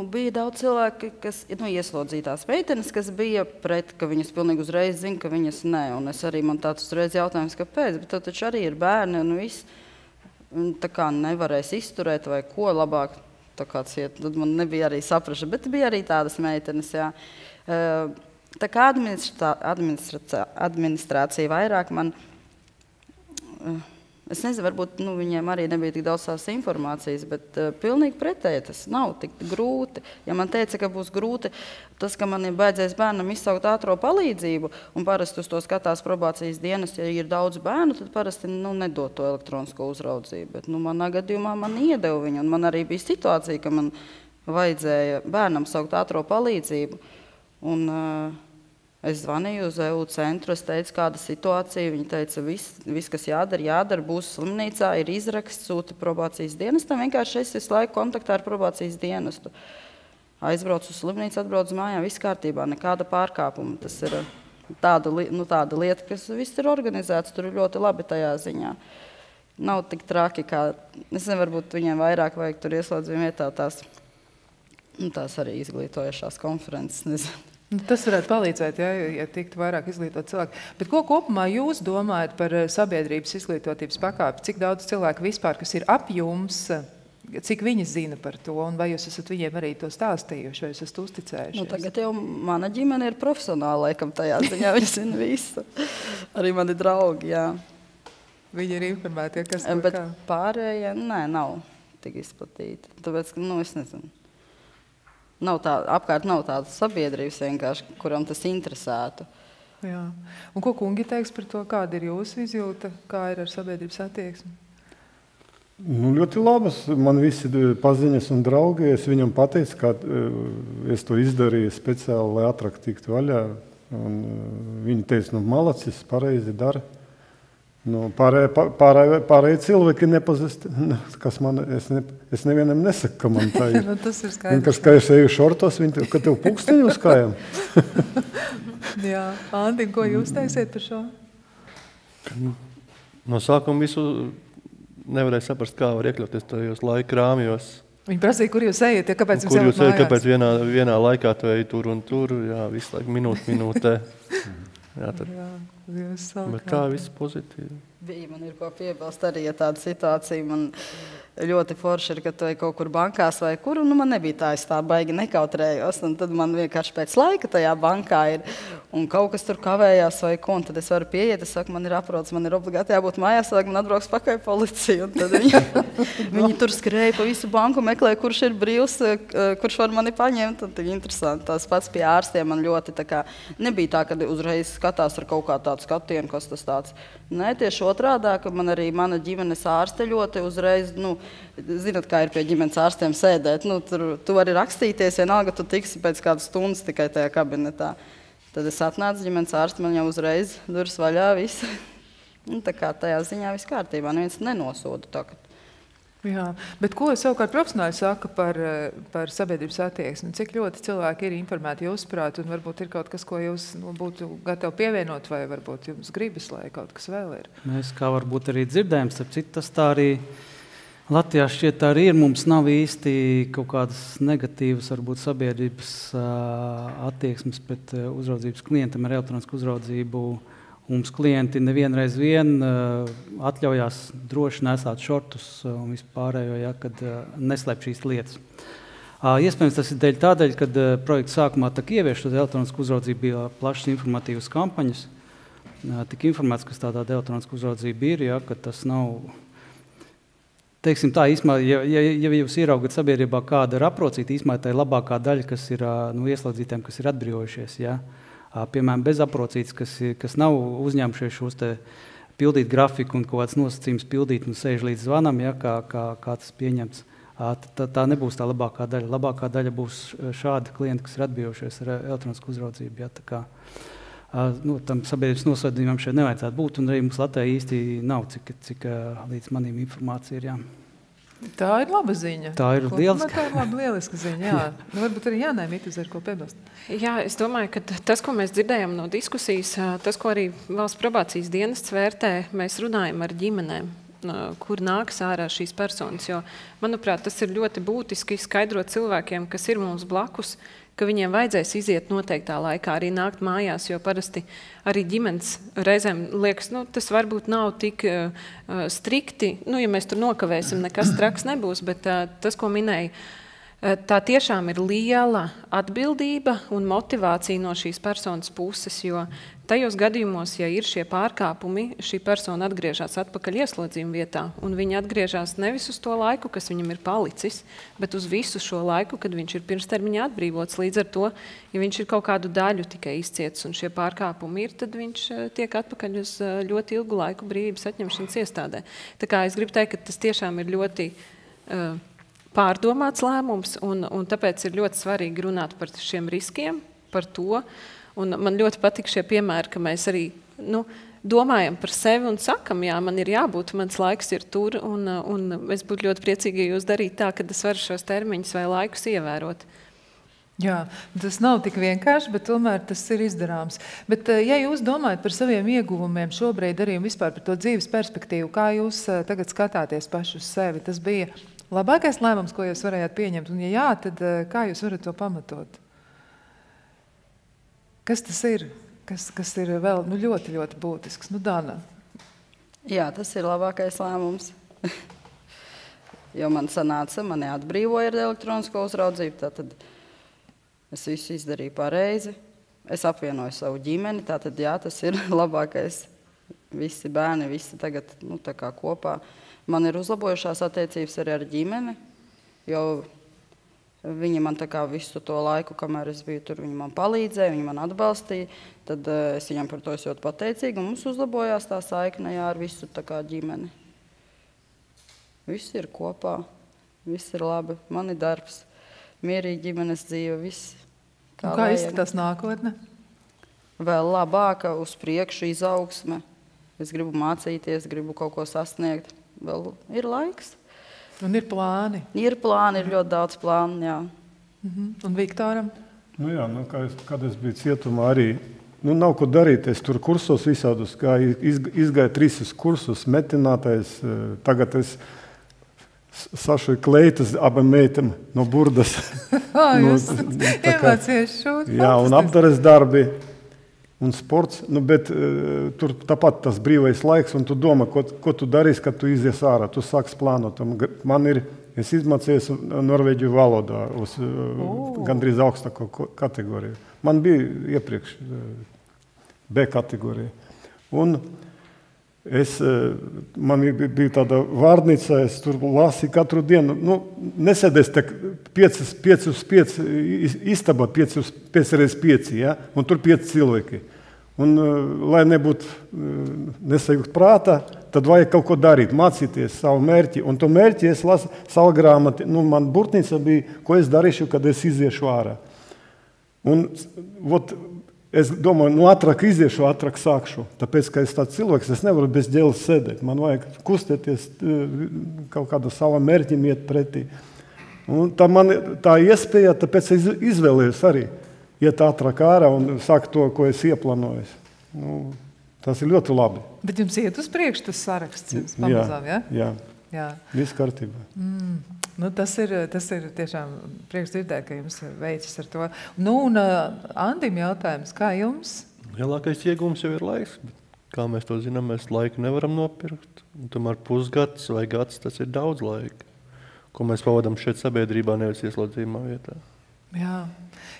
Bija daudz cilvēki, kas ieslodzītās meitenes, kas bija pret, ka viņas pilnīgi uzreiz zina, ka viņas nē. Un es arī man tāds uzreiz jautājums, kāpēc, bet tev taču arī ir bērni un viss. Tā kā nevarēs izturēt vai ko labāk, tā kā ciet. Tad man nebija arī sapraša, bet bija arī tādas meitenes, jā. Tā kā administrācija vairāk man... Es nezinu, varbūt viņiem arī nebija tik daudz tās informācijas, bet pilnīgi pretēji tas nav tik grūti. Ja man teica, ka būs grūti tas, ka man ir baidzies bērnam izsaukt ātro palīdzību, un parasti uz to skatās probācijas dienas, ja ir daudz bērnu, tad parasti nedod to elektronisko uzraudzību. Bet manā gadījumā man iedeva viņu, un man arī bija situācija, ka man vajadzēja bērnam saukt ātro palīdzību. Un, es zvanīju uz EU centru, es teicu, kāda situācija. Viņi teica, viss, kas jādara, būs slimnīcā, ir izraksts, sūta probācijas dienestam. Vienkārši es visu laiku kontaktā ar probācijas dienestu. Aizbraucu uz slimnīcu, atbraucu mājā, viss kārtībā, nekāda pārkāpuma. Tas ir tāda lieta, kas viss ir organizēts, tur ir ļoti labi tajā ziņā. Nav tik traki, kā, es nezinu, varbūt viņiem vairāk vajag tur ieslodzījuma vietā tās arī izglītojušās konferences, nezinu. Tas varētu palīdzēt, ja tiktu vairāk izglītot cilvēku. Bet ko kopumā jūs domājat par sabiedrības izglītotības pakāpi? Cik daudz cilvēku vispār, kas ir ap jums, cik viņi zina par to, un vai jūs esat viņiem arī to stāstījuši, vai jūs esat uzticējušies? Tagad jau mana ģimene ir profesionāla, laikam tajā ziņā, viņi zina visu. Arī mani draugi, jā. Viņi ir informēti, kas tur Bet kā? Pārējie, nav tik izplatīti. Tāpēc, es nezinu. Apkārt nav tādas sabiedrības vienkārši, kuram tas interesētu. Jā. Un ko kungi teiks par to, kāda ir jūsu izjūta, kā ir ar sabiedrības attieksmi? Ļoti labas. Man visi paziņas un draugi, es viņam pateicu, ka es to izdarīju speciāli, lai ātrāk tiktu vaļā. Un viņi teica, malacis, pareizi dara. Pārējie cilvēki nepazīst, kas man, es nevienam nesaku, ka man tā ir. Tas ir skaidrs. Vienkārši, ka es eju šortos, ka tev pulksteņi uz kājām. Jā, Andi, ko jūs teiksiet par šo? No sākuma visu nevarēja saprast, kā var iekļauties tajos laika rāmjos. Viņi prasīja, kur jūs ejat, kāpēc Kur jums jūs ejat, kāpēc vienā laikā tu eji tur un tur, jā, visu laiku minūtē. Jā, bet tā viss pozitīvi. Man ir ko piebilst arī, ja tāda situācija man ļoti forši ir, ka tu ej kaut kur bankās vai kur, un man nebija tā, es tā baigi nekautrējos, un tad man vienkārši pēc laika tajā bankā ir, un kaut kas tur kavējās vai ko, un tad es varu pieiet, es saku, man ir aprodas, man ir obligāti jābūt mājās, lai man atbrauks pakaļ policija, un tad viņi tur skrēja pa visu banku, meklēja, kurš ir brīvs, kurš var mani paņemt, un tad interesanti, tās pats pie ārstiem man ļoti tā kā, nebija tā, kad uzreiz skatās ar kaut kā tādu skatienu, kas tas tāds. Nē, tieši otrādā, ka man arī mana ģimenes ārste ļoti uzreiz, zināt, kā ir pie ģimenes ārstiem sēdēt, tu vari rakstīties, vienalga tu tiksi pēc kādas stundas tikai tajā kabinetā. Tad es atnācu ģimenes ārsti, man jau uzreiz durvis vaļā, viss. Tā kā tajā ziņā viss kārtībā, neviens nenosoda tagad. Jā, bet ko savukārt profesionāļi saka par sabiedrības attieksmi? Cik ļoti cilvēki ir informēti jūsuprāt, un varbūt ir kaut kas, ko jūs būtu gatavi pievienot, vai varbūt jums gribas, lai kaut kas vēl ir? Mēs kā varbūt arī dzirdējam, starp citu, tas tā arī Latvijā šķiet tā arī ir. Mums nav īsti kaut kādas negatīvas, varbūt sabiedrības attieksmes pret uzraudzības klientam ar elektronisku uzraudzību. Mums klienti nevienreiz atļaujās droši nesāt šortus un vispārējo, kad neslēp šīs lietas. Iespējams, tas ir tādēļ, kad projekta sākumā ievieš uz elektronisku uzraudzību bija plašas informatīvas kampaņas. Tik informēts, kas tāda elektroniska uzraudzība ir, ka tas nav... Teiksim tā, īsmā, ja jūs ieraugat sabiedrībā, kāda ir aprocīta, īsmā tā ir labākā daļa, kas ir ieslodzītiem, kas ir atbrīvojušies. Ja? Piemēram, bez aprocītas, kas nav uzņēmušies šos te pildīt grafiku un kaut kāds nosacījums pildīt un sēž līdz zvanam, ja, kā tas pieņemts. Tā nebūs tā labākā daļa. Labākā daļa būs šādi klienti, kas ir atbrīvojušies ar elektronisku uzraudzību. Ja, tā kā. Tam sabiedrības nosodījumam šeit nevajadzētu būt, un arī mums Latvijā īsti nav, cik līdz manīm informācija ir. Jā. Tā ir laba ziņa. Tā ir lieliska. Tā ir lieliska ziņa, jā. Varbūt arī Jānai Mitas ar ko piebilst. Jā, es domāju, ka tas, ko mēs dzirdējām no diskusijas, tas, ko arī valsts probācijas dienests vērtē, mēs runājam ar ģimenēm, kur nāks ārā šīs personas, jo, manuprāt, tas ir ļoti būtiski skaidrot cilvēkiem, kas ir mums blakus, ka viņiem vajadzēs iziet noteiktā laikā, arī nākt mājās, jo parasti arī ģimenes reizēm liekas, tas varbūt nav tik strikti, ja mēs tur nokavēsim, nekas traks nebūs, bet tas, ko minēja, tā tiešām ir liela atbildība un motivācija no šīs personas puses, jo tajos gadījumos, ja ir šie pārkāpumi, šī persona atgriežas atpakaļ ieslodzījuma vietā, un viņa atgriežas nevis uz to laiku, kas viņam ir palicis, bet uz visu šo laiku, kad viņš ir pirmstermiņā atbrīvots. Līdz ar to, ja viņš ir kaut kādu daļu tikai izcietis un šie pārkāpumi ir, tad viņš tiek atpakaļ uz ļoti ilgu laiku brīvības atņemšanas iestādē. Tā kā es gribu teikt, ka tas tiešām ir ļoti pārdomāts lēmums, un tāpēc ir ļoti svarīgi runāt par šiem riskiem, par to. Un man ļoti patīk šie piemēri, ka mēs arī domājam par sevi un sakam, jā, man ir jābūt, mans laiks ir tur, un es būtu ļoti priecīgi, ja jūs darīt tā, ka es varu šos termiņus vai laikus ievērot. Jā, tas nav tik vienkārši, bet tomēr tas ir izdarāms. Bet, ja jūs domājat par saviem ieguvumiem šobrīd arī un vispār par to dzīves perspektīvu, kā jūs tagad skatāties paši uz sevi, tas bija labākais lēmums, ko jūs varējāt pieņemt? Un ja jā, tad kā jūs varat to pamatot? Kas tas ir? Kas ir vēl ļoti, ļoti būtisks? Dana. Jā, tas ir labākais lēmums. Jo man sanāca, mani atbrīvoja ar elektronisko uzraudzību, tātad es visu izdarīju pareizi. Es apvienoju savu ģimeni, tātad jā, tas ir labākais. Visi bērni, visi tagad tā kā kopā. Man ir uzlabojušās attiecības arī ar ģimeni, jo viņi man tā kā visu to laiku, kamēr es biju tur, viņi man palīdzēja, viņi man atbalstīja, tad es viņam par to ļoti pateicīga, un mums uzlabojās tā saikne ar visu tā kā ģimeni. Viss ir kopā, viss ir labi, man ir darbs, mierīgi ģimenes dzīve, viss. Kā izskatās nākotne? Vēl labāka, uz priekšu izaugsme. Es gribu mācīties, gribu kaut ko sasniegt. Vēl ir laiks. Un ir plāni? Ir plāni, ir ļoti daudz plānu, jā. Un Viktoram? Kad es biju cietumā arī, nav ko darīt, es tur kursos visādus, kā izgāju 3 kursus, metinātais, tagad es sašoju kleitas abam meitam no burdas. Jūs iemācījāt šūt? Jā, un apdares darbi. Un sports, bet tur tāpat tas brīvais laiks, un tu domā, ko tu darīsi, kad tu izies ārā. Tu sāks plānot. Es izmācījos norvēģu valodā uz gandrīz augstāko kategoriju. Man bija iepriekš B kategorija. Un man bija tāda vārnīca, es tur lasīju katru dienu. Nesēdēs 5 uz 5 istabā, 5 x 5, ja? Un tur 5 cilvēki. Un, lai nebūtu nesajūgt prātā, tad vajag kaut ko darīt, mācīties savu mērķi. Un to mērķi es lasu savu grāmatu. Man burtnīca bija, ko es darīšu, kad es iziešu ārā. Un es domāju, ātrāk iziešu, ātrāk sākšu. Tāpēc, ka es tāds cilvēks, es nevaru bez ģēles sēdēt. Man vajag kustēties, kaut kādu savu mērķim iet pretī. Un tā iespēja, tāpēc es izvēlējos arī iet ātrāk ārā un sākt to, ko es ieplānoju. Tas ir ļoti labi. Bet jums iet uz priekšu tas saraksts pamazām, ja? Jā. Viss kārtībā. Tas ir tiešām prieks dzirdēt, ka jums veicis ar to. Un Andim jautājums, kā jums? Lielākais iegūms jau ir laiks, bet kā mēs to zinām, mēs laiku nevaram nopirkt. Un tomēr pusgads vai gads, tas ir daudz laika, ko mēs pavadām šeit sabiedrībā, nevis ieslodzījumā vietā. Jā.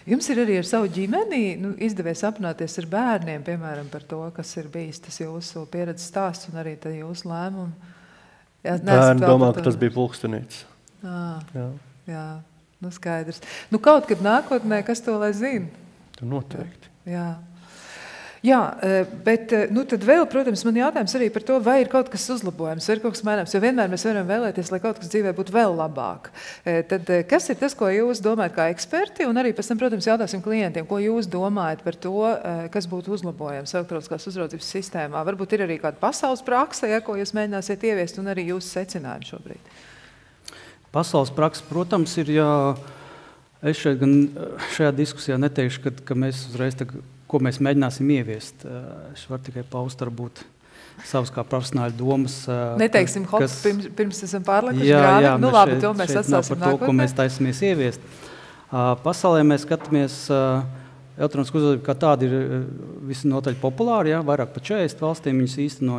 Jums ir arī ar savu ģimeni izdevies aprunāties ar bērniem, piemēram, par to, kas ir bijis tas jūsu pieredzes stāsts un arī jūsu lēmumu. Bērni domā, ka tas bija pulkstenīts. Jā, skaidrs. Kaut kad nākotnē, kas to lai zina? Noteikti. Jā. Jā, bet tad vēl, protams, man jautājums arī par to, vai ir kaut kas uzlabojams, vai ir kaut kas maināms, jo vienmēr mēs varam vēlēties, lai kaut kas dzīvē būtu vēl labāk. Tad kas ir tas, ko jūs domājat kā eksperti, un arī pēc tam, protams, jautāsim klientiem, ko jūs domājat par to, kas būtu uzlabojams elektroniskās uzraudzības sistēmā? Varbūt ir arī kāda pasaules praksa, ja, ko jūs mēģināsiet ieviest, un arī jūsu secinājumi šobrīd. Pasaules praksa, protams, ir, ja es šajā diskusijā neteikšu, ka mēs uzreiz ko mēs mēģināsim ieviest. Es varu tikai paust, varbūt, savas kā profesionāļu domas. Neteiksim, pirms esam pārlikuši grāmatu. Nu labi, to mēs atstāsim nākotnē. To, ko mēs taisamies ieviest. Pasaulē mēs skatāmies, elektronisku uzraudzību kā tāda ir visnotaļ populāra, vairāk par 40 valstīm viņas īsteno.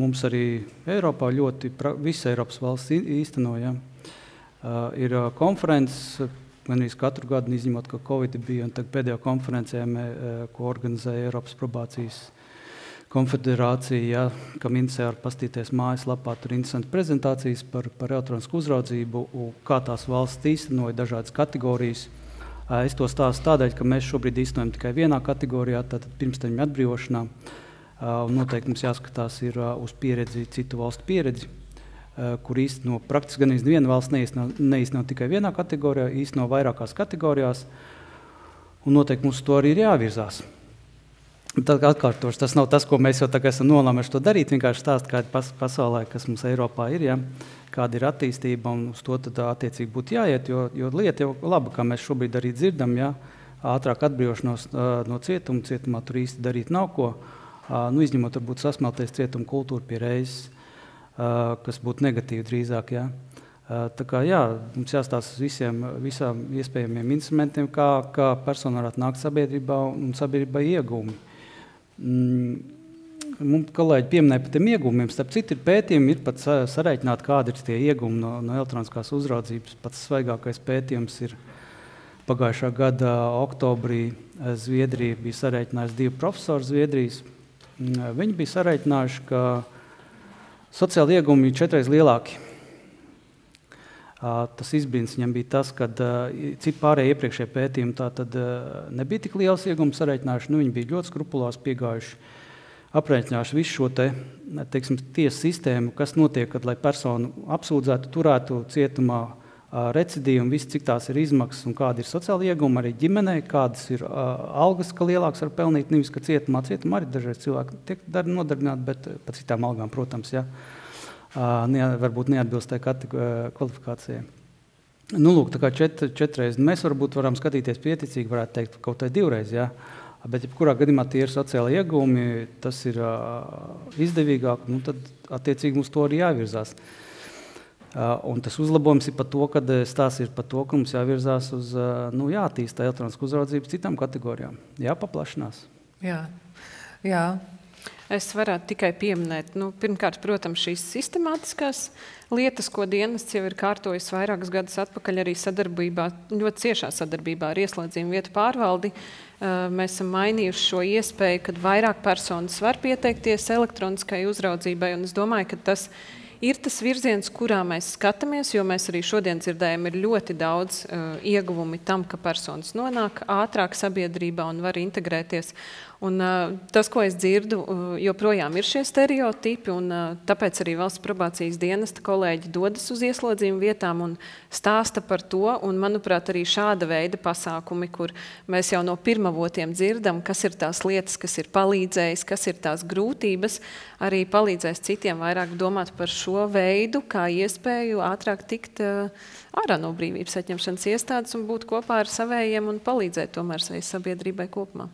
Mums arī Eiropā visa Eiropas valsts īsteno. Ir konferences, gandrīz katru gadu, izņemot, ka Covid bija, un pēdējā konferencē, ko organizēja Eiropas probācijas konfederācija, kam interesē var pastīties mājaslapā, tur interesanti prezentācijas par elektronisku uzraudzību, kā tās valsts īstenoja dažādas kategorijas. Es to stāstu tādēļ, ka mēs šobrīd īstenojam tikai vienā kategorijā, tātad pirmstermiņa atbrīvošanā, un noteikti mums jāskatās ir uz pieredzi, citu valstu pieredzi, kur īsteno praktiski gan neviena valsts neīsteno tikai vienā kategorijā, īsteno vairākās kategorijās, un noteikti mums to arī ir jāvirzās. Tad atkārtoši, tas nav tas, ko mēs jau tagad esam nolēmuši to darīt, vienkārši stāst, kāda pasaulē, kas mums Eiropā ir, kāda ir attīstība, un uz to tad attiecīgi būtu jāiet, jo lieta jau laba, kā mēs šobrīd arī dzirdam, ātrāk atbrīvošanos no cietumā tur īsti darīt nav ko, izņemot varbūt sasmelties cietuma kultūru pie reizes, kas būtu negatīvi drīzāk. Tā kā mums jāstāsta uz visām iespējamiem instrumentiem, kā persona varētu nākt sabiedrībā un sabiedrībai iegūmi. Mums kolēģi pieminēja par tiem iegūmiem, starp citu ir pētījumi, ir pat sareiķināti, kādi ir tie iegūmi no elektroniskās uzraudzības. Pats svaigākais pētījums ir pagājušā gada oktobrī Zviedrija bija sareiķinājusi 2 profesori Zviedrijas. Viņi bija sareiķinājuši, ka sociāli iegūmi ir 4 lielāki. Tas izbrīns viņam bija tas, ka cik pārējie iepriekšējie pētījumi tad nebija tik liels iegūms sareiķinājuši. Viņi bija ļoti skrupulās piegājuši, aprēķinājuši visu šo tiesu sistēmu, kas notiek, kad, lai personu apsūdzētu, turētu cietumā recidīvu un visu, cik tās ir izmaksas un kādi ir sociāli iegūmi arī ģimenei, kādas ir algas, ka lielāks var pelnīt, nevis, ka cietumā arī dažreiz cilvēki tiek nodarbināti, bet par citām algām, protams, varbūt neatbilst tai kvalifikācijai. Nu, lūk, tā kā 4 reizes. Mēs varbūt varam skatīties pieticīgi, varētu teikt, kaut tai 2 reizes, bet jebkurā gadījumā tie ir sociāli iegūmi, tas ir izdevīgāk, tad attiecīgi mums to arī jāvirzās. Un tas uzlabojums ir par to, ka stāsts ir par to, ka mums jāvirzās uz jātīsta elektronisku uzraudzību citām kategorijām. Jāpaplašinās. Jā. Es varētu tikai pieminēt, pirmkārt, protams, šīs sistemātiskās lietas, ko dienests jau ir kārtojis vairākus gadus atpakaļ arī ļoti ciešā sadarbībā ar ieslodzījumu vietu pārvaldi. Mēs esam mainījuši šo iespēju, kad vairāk personas var pieteikties elektroniskai uzraudzībai, un es domāju, ka tas ir tas virziens, kurā mēs skatāmies, jo mēs arī šodien dzirdējam, ir ļoti daudz ieguvumi tam, ka personas nonāk ātrāk sabiedrībā un var integrēties. Un tas, ko es dzirdu, joprojām ir šie stereotipi, un tāpēc arī valsts probācijas dienesta kolēģi dodas uz ieslodzījumu vietām un stāsta par to, un, manuprāt, arī šāda veida pasākumi, kur mēs jau no pirmavotiem dzirdam, kas ir tās lietas, kas ir palīdzējis, kas ir tās grūtības, arī palīdzēs citiem vairāk domāt par šo veidu, kā iespēju ātrāk tikt ārā no brīvības atņemšanas iestādes un būt kopā ar savējiem un palīdzēt tomēr savai sabiedrībai kopumā.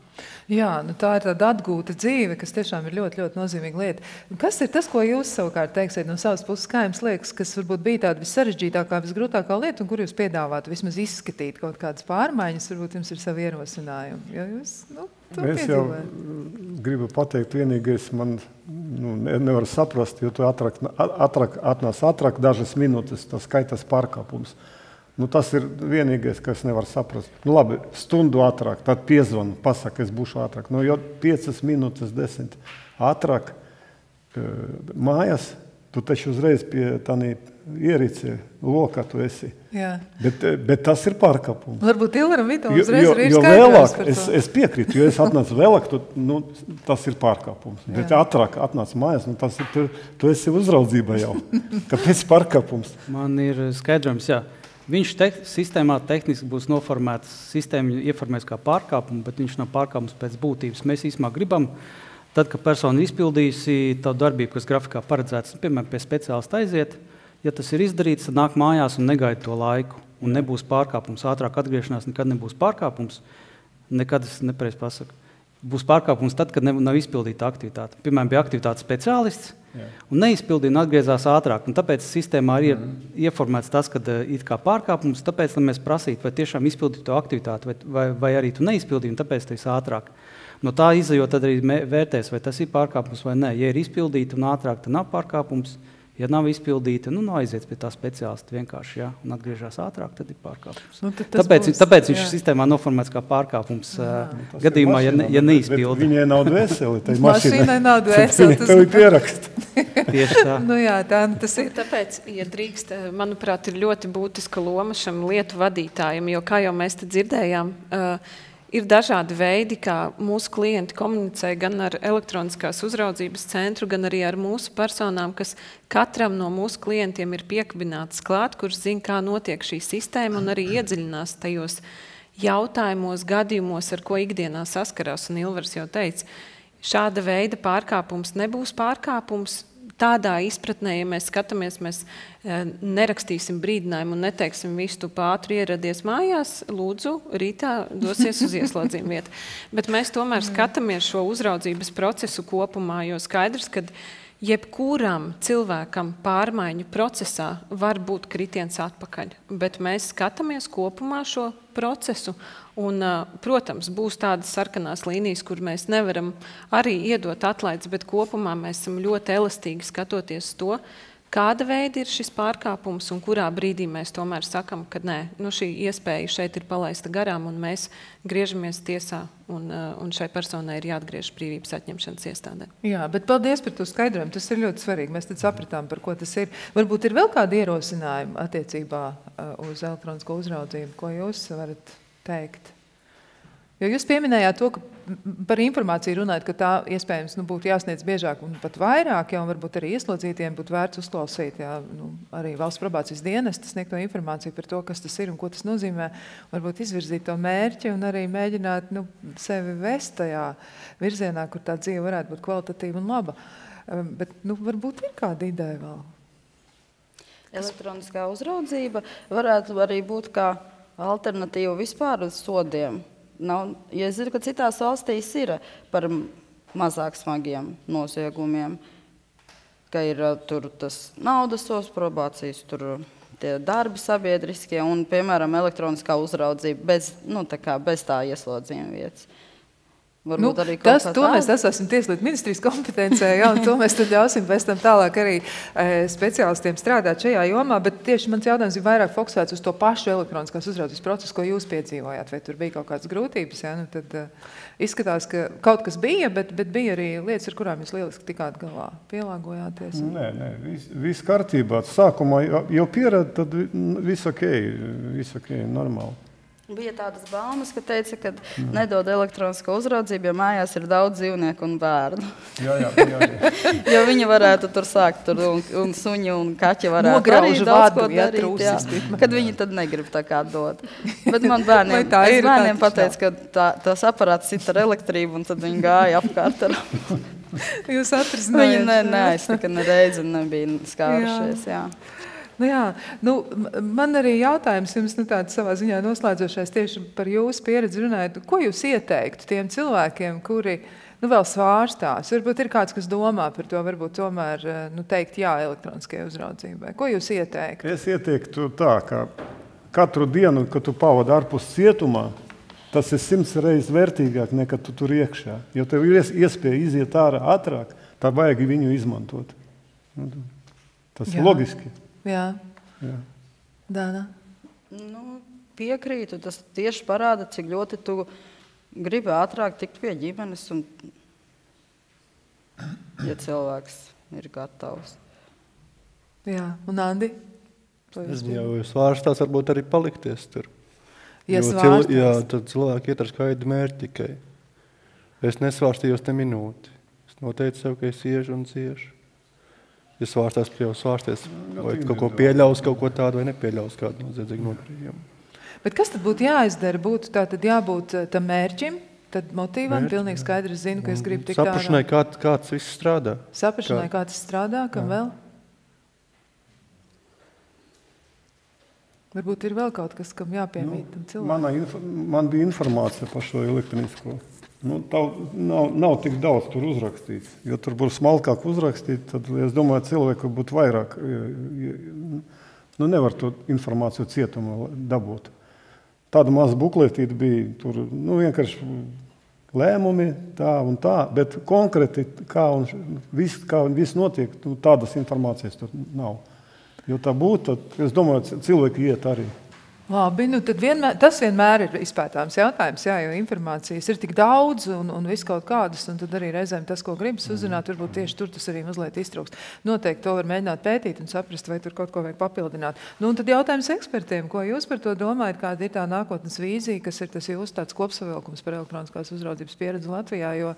Jā, tā ir tāda atgūta dzīve, kas tiešām ir ļoti, ļoti nozīmīga lieta. Kas ir tas, ko jūs savukārt teiksiet no savas puses, kā jums liekas, kas varbūt bija tāda vissarežģītākā, visgrūtākā lieta, un kur jūs piedāvātu vismaz izskatīt kaut kādas pārmaiņas, varbūt jums ir savi ierosinājumi? Jo jūs, es jau gribu pateikt, vienīgais man nevar saprast, jo tu atnāc ātrāk dažas minūtes, tas skaitas pārkāpums. Tas ir vienīgais, kas nevar saprast. Labi, stundu ātrāk, tad piezvanu, pasaka, es būšu ātrāk. Jo 5 minūtes, 10 ātrāk mājās, tu taču uzreiz pie tādā ierīcē lokā tu esi. Jā. Bet tas ir pārkāpums. Varbūt Ilveram Vitam uzreiz ir Jo skaidrojums vēlāk, es piekrītu, jo es atnācu vēlāk, tas ir pārkāpums. Bet ātrāk atnācu mājās, tas ir, tu esi uzraudzībā jau. Kāpēc pārkāpums? Man ir skaidrojums, jā. Viņš sistēmā tehniski būs noformēts, sistēma ieformēs kā pārkāpumu, bet viņš nav pārkāpums pēc būtības. Mēs īsumā gribam, tad, kad persona izpildījusi tavu darbību, kas grafikā paredzēts, piemēram, pie speciālista aiziet, ja tas ir izdarīts, tad nāk mājās un negaida to laiku. Un nebūs pārkāpums, ātrāk atgriešanās nekad nebūs pārkāpums. Nekad es nepareizi pasaku. Būs pārkāpums tad, kad nav izpildīta aktivitāte. Piemēram, bija aktivitāte speciālists un neizpildīja un atgriezās ātrāk. Un tāpēc sistēmā ir ieformēts tas, ka it kā pārkāpums, tāpēc, lai mēs prasītu, vai tiešām izpildītu to aktivitāti, vai arī tu neizpildīji, un tāpēc tu esi ātrāk. No tā izejot, tad arī vērtēs, vai tas ir pārkāpums vai nē. Ja ir izpildīta un ātrāk, tad nav pārkāpums. Ja nav izpildīta, aiziet pie tā speciālista vienkārši, un atgriežas ātrāk, tad ir pārkāpums. Tāpēc viņš sistēmā noformēts kā pārkāpums gadījumā, ja neizpilda. Viņai nav dvēseli, tai mašīnai nav dvēseli. Tev ir pierakst. Tieši tā. Tas ir. Tāpēc, ja drīkst, manuprāt, ir ļoti būtiska loma šam lietu vadītājam, jo, kā jau mēs te dzirdējām, ir dažādi veidi, kā mūsu klienti komunicē gan ar elektroniskās uzraudzības centru, gan arī ar mūsu personām, kas katram no mūsu klientiem ir piekabināts klāt, kurš zina, kā notiek šī sistēma un arī iedziļinās tajos jautājumos, gadījumos, ar ko ikdienā saskarās. Un Ilvers jau teica, šāda veida pārkāpums nebūs pārkāpums. Tādā izpratnē, ja mēs skatāmies, mēs nerakstīsim brīdinājumu un neteiksim visu, tu ātri ieradies mājās, lūdzu, rītā dosies uz ieslodzījumu vietu. Bet mēs tomēr skatāmies šo uzraudzības procesu kopumā, jo skaidrs, ka jebkuram cilvēkam pārmaiņu procesā var būt kritiens atpakaļ, bet mēs skatāmies kopumā šo procesu un, protams, būs tādas sarkanās līnijas, kur mēs nevaram arī iedot atlaides, bet kopumā mēs esam ļoti elastīgi skatoties to, kāda veida ir šis pārkāpums un kurā brīdī mēs tomēr sakam, ka nē, šī iespēja šeit ir palaista garām un mēs griežamies tiesā un šai personai ir jāatgriež brīvības atņemšanas iestādē. Jā, bet paldies par to skaidrojumu. Tas ir ļoti svarīgi. Mēs tad sapratām, par ko tas ir. Varbūt ir vēl kādi ierosinājumi attiecībā uz elektronisko uzraudzību, ko jūs varat teikt? Jo jūs pieminējāt to, ka par informāciju runājat, ka tā iespējams būtu jāsniedz biežāk un pat vairāk, un varbūt arī ieslodzītiem būtu vērts uzklausīt arī valsts probācijas dienesta sniegto informāciju par to, kas tas ir un ko tas nozīmē, varbūt izvirzīt to mērķi un arī mēģināt sevi vest tajā virzienā, kur tā dzīve varētu būt kvalitatīva un laba. Bet varbūt ir kāda ideja vēl? Elektroniskā uzraudzība varētu arī būt kā alternatīva vispār uz sodiem. Ja es zinu, ka citās valstīs ir par mazāk smagiem noziegumiem, ka ir tur tas naudas sods, probācijas, tur tie darbi sabiedriskie un, piemēram, elektroniskā uzraudzība bez tā ieslodzījuma vietas. To mēs esam Tieslietu ministrijas kompetencē, un to mēs tad ļausim pēc tam tālāk arī speciālistiem strādāt šajā jomā, bet tieši mans jautājums ir vairāk fokusēts uz to pašu elektroniskās uzraudzības procesu, ko jūs piedzīvojāt, vai tur bija kaut kādas grūtības, tad izskatās, ka kaut kas bija, bet bija arī lietas, ar kurām jūs lieliski tikāt galā, pielāgojāties. Nē, viss kārtībā. Sākumā jau pierāda, tad viss ok, normāli. Bija tādas baumas, ka teica, ka nedod elektronisko uzraudzību, jo mājās ir daudz dzīvnieku un bērnu. Jā. Jo viņi varētu tur sākt, un suņi un kaķi varētu arī daudz ko darīt, kad viņi tad negrib tā kā dot. Bet man bērniem pateica, ka tas aparāts sit ar elektrību, un tad viņi gāja apkārt ar... Jūs atrisinājāt? Viņi neaiztika nereizi un nebija skārušies, jā. Man arī jautājums jums tāds savā ziņā noslēdzošais tieši par jūsu pieredzi runājot. Ko jūs ieteiktu tiem cilvēkiem, kuri vēl svārstās? Varbūt ir kāds, kas domā par to, varbūt tomēr teikt jā elektroniskajai uzraudzībai. Ko jūs ieteiktu? Es ieteiktu tā, ka katru dienu, kad tu pavadi ārpus cietumā, tas ir 100 reizes vērtīgāk nekā tu tur iekšā. Jo tev ir iespēja iziet ārā ātrāk, tā vajag viņu izmantot. Tas ir loģiski. Jā. Dāna? Piekrītu, tas tieši parāda, cik ļoti tu gribi ātrāk tikt pie ģimenes, un, ja cilvēks ir gatavs. Jā, un Andi? Jau svārstās varbūt arī palikties tur. Ja Jā, tad cilvēki iet ar skaidru mērķi tikai. Es nesvārstījos te minūti. Es noteicu sev, ka es iešu un ciešu. Ja svārstās, jau svārsties, vai kaut ko pieļaus, kaut ko tādu, vai nepieļaus kādu noziedzīgu nodarījumu. Bet kas tad būtu jāizdara? Būtu tā tad jābūt tam mērķim, tad motīvam, pilnīgi skaidri zinu, ka es gribu tikt ārā. Saprašanai, kāds viss strādā. Saprašanai, kā tas strādā, kam vēl? Varbūt ir vēl kaut kas, kam jāpiemīt tam cilvēkam. Man bija informācija par šo elektronisko. Nav tik daudz tur uzrakstīts. Ja tur būs smalkāk uzrakstīt, tad es domāju, cilvēku būtu vairāk. Nevar to informāciju cietumā dabūt. Tāda maza bukletīte bija, tur vienkārši lēmumi tā un tā, bet konkrēti kā viss notiek, tādas informācijas tur nav. Jo tā būtu, tad es domāju, cilvēki iet arī. Labi, tad tas vienmēr ir izpētāms jautājums, jā, jo informācijas ir tik daudz un viss kaut kādas, un tad arī reizēm tas, ko gribas uzzināt, varbūt tieši tur tas arī mazliet iztrūkst. Noteikti to var mēģināt pētīt un saprast, vai tur kaut ko vajag papildināt. Un tad jautājums ekspertiem, ko jūs par to domājat, kāda ir tā nākotnes vīzija, kas ir tas jūsu tāds kopsavilkums par elektroniskās uzraudzības pieredzi Latvijā, jo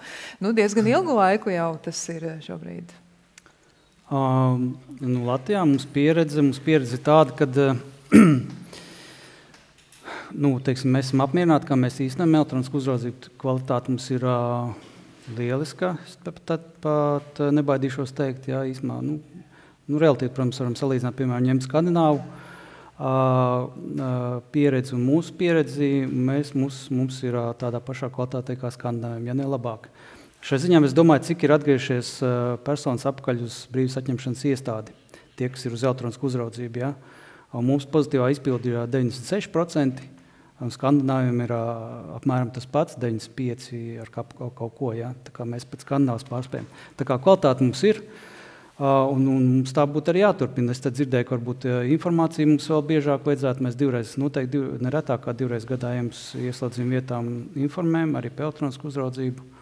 diezgan ilgu laiku jau tas ir šobrīd. Latvijā mums pieredze ir tāda, kad mēs esam apmierināti, kā mēs īstenojam elektronisku uzraudzību. Kvalitāte mums ir lieliska. Es pat nebaidīšos teikt, jā, īstenībā. Relatīvi, protams, varam salīdzināt, piemēram, ņemt Skandināvu pieredzi un mūsu pieredzi. Mums ir tādā pašā kvalitātē kā Skandināviem, ja ne labāk. Šai ziņā es domāju, cik ir atgriežies personas apakaļ uz brīvības atņemšanas iestādi, tie, kas ir uz elektronisku uzraudzību. Ja? Mums pozitīvā izpildi ir 96%, un Skandināviem ir apmēram tas pats, 95% ar kaut ko. Ja? Tā kā mēs pēc Skandināvas pārspējam. Tā kā kvalitāte mums ir, un mums tā būtu arī jāturpina. Es dzirdēju, ka varbūt informācija mums vēl biežāk vajadzētu. Mēs noteikti neretāk kā 2 reizes gadā jums ieslēdzam vietām informējam, arī par elektronisku uzraudzību.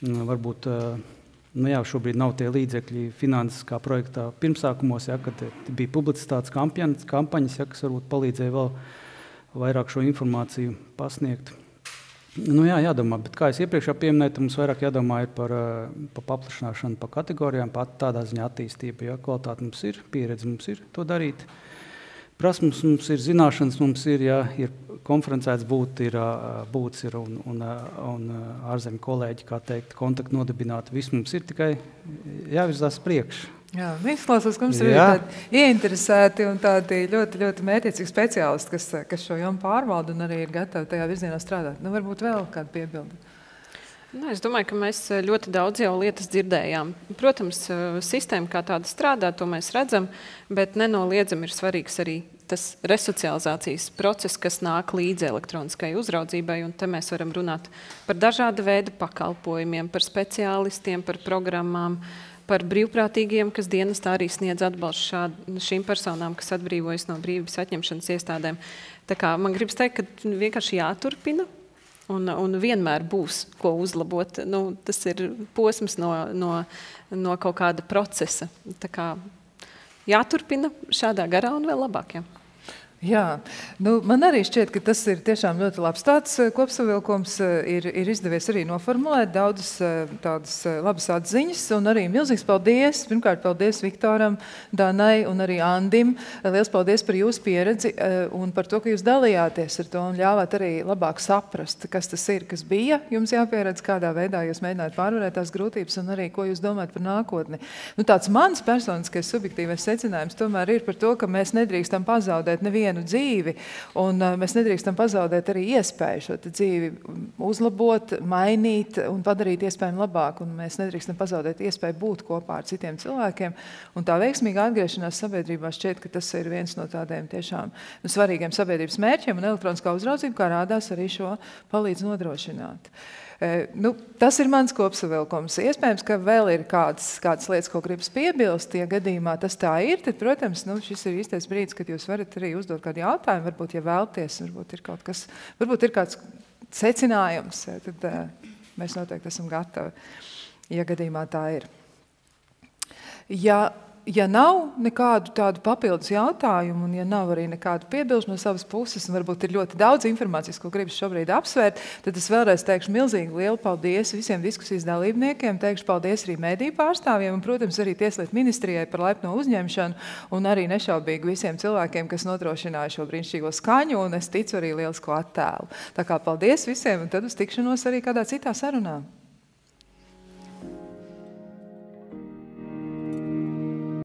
Varbūt šobrīd nav tie līdzekļi finanses kā projektā pirmsākumos, ja, kad bija publicitātes kampaņas, ja, kas varbūt palīdzēja vēl vairāk šo informāciju pasniegt. Jādomā, bet kā es iepriekš pieminēju, mums vairāk jādomā ir par paplašināšanu, par kategorijām, par tādā ziņā attīstību. Ja, kvalitāte mums ir, pieredze mums ir to darīt. Prasmes mums ir, zināšanas mums ir, ja ir konferencēts būts ir un ārzemju kolēģi, kā teikt, kontaktu nodibināt. Viss mums ir tikai jāvirzās priekš. Jā, izklausās, ka mums ir tādi ieinteresēti un tādi ļoti, ļoti mērķiecīgi speciālisti, kas šo jomu pārvalda un arī ir gatavi tajā virzienā strādāt. Varbūt vēl kādu piebildi. Es domāju, ka mēs ļoti daudz jau lietas dzirdējām. Protams, sistēma kā tāda strādā, to mēs redzam, bet nenoliedzami ir svarīgs arī tas resocializācijas process, kas nāk līdzi elektroniskai uzraudzībai, un te mēs varam runāt par dažāda veida pakalpojumiem, par speciālistiem, par programmām, par brīvprātīgiem, kas dienestā arī sniedz atbalstu šīm personām, kas atbrīvojas no brīvības atņemšanas iestādēm. Tā kā man gribas teikt, ka vienkārši jāturpina. Un vienmēr būs, ko uzlabot. Tas ir posms no kaut kāda procesa. Tā kā jāturpina šādā garā un vēl labāk. Jā, man arī šķiet, ka tas ir tiešām ļoti labs tāds kopsavilkums. Ir izdevies arī noformulēt daudzas tādas labas atziņas, un arī milzīgs paldies. Pirmkārt, paldies Viktoram, Danai un arī Andim. Liels paldies par jūsu pieredzi un par to, ka jūs dalījāties ar to un ļāvāt arī labāk saprast, kas tas ir, kas bija. Jums jāpieredz, kādā veidā jūs mēģināt pārvarēt tās grūtības un arī, ko jūs domājat par nākotni. Tāds mans personiskais subjektīvais secinājums tomēr ir par to, ka mēs nedrīkstam pazaudēt nevienu dzīvi, un mēs nedrīkstam pazaudēt arī iespēju šo dzīvi uzlabot, mainīt un padarīt iespējami labāk, un mēs nedrīkstam pazaudēt iespēju būt kopā ar citiem cilvēkiem, un tā veiksmīga atgriešanās sabiedrībā šķiet, ka tas ir viens no tādiem tiešām svarīgiem sabiedrības mērķiem, un elektroniskā uzraudzība, kā rādās, arī šo palīdz nodrošināt. Tas ir mans kopsavilkums. Iespējams, ka vēl ir kādas lietas, ko gribas piebilst. Ja gadījumā tas tā ir, tad, protams, šis ir īstais brīdis, kad jūs varat arī uzdot kādu jautājumu. Varbūt, ja vēlties, varbūt ir kāds secinājums, tad mēs noteikti esam gatavi, ja gadījumā tā ir. Ja ja nav nekādu tādu papildus jautājumu, un ja nav arī nekādu piebilžu no savas puses, un varbūt ir ļoti daudz informācijas, ko gribas šobrīd apsvērt, tad es vēlreiz teikšu milzīgi lielu paldies visiem diskusijas dalībniekiem, teikšu paldies arī mediju pārstāvjiem, un, protams, arī Tieslietu ministrijai par laipno uzņemšanu, un arī nešaubīgi visiem cilvēkiem, kas nodrošināja šo brīnišķīgo skaņu, un es ticu arī lielisko attēlu. Tā kā paldies visiem, un tad uz tikšanos arī kādā citā sarunā.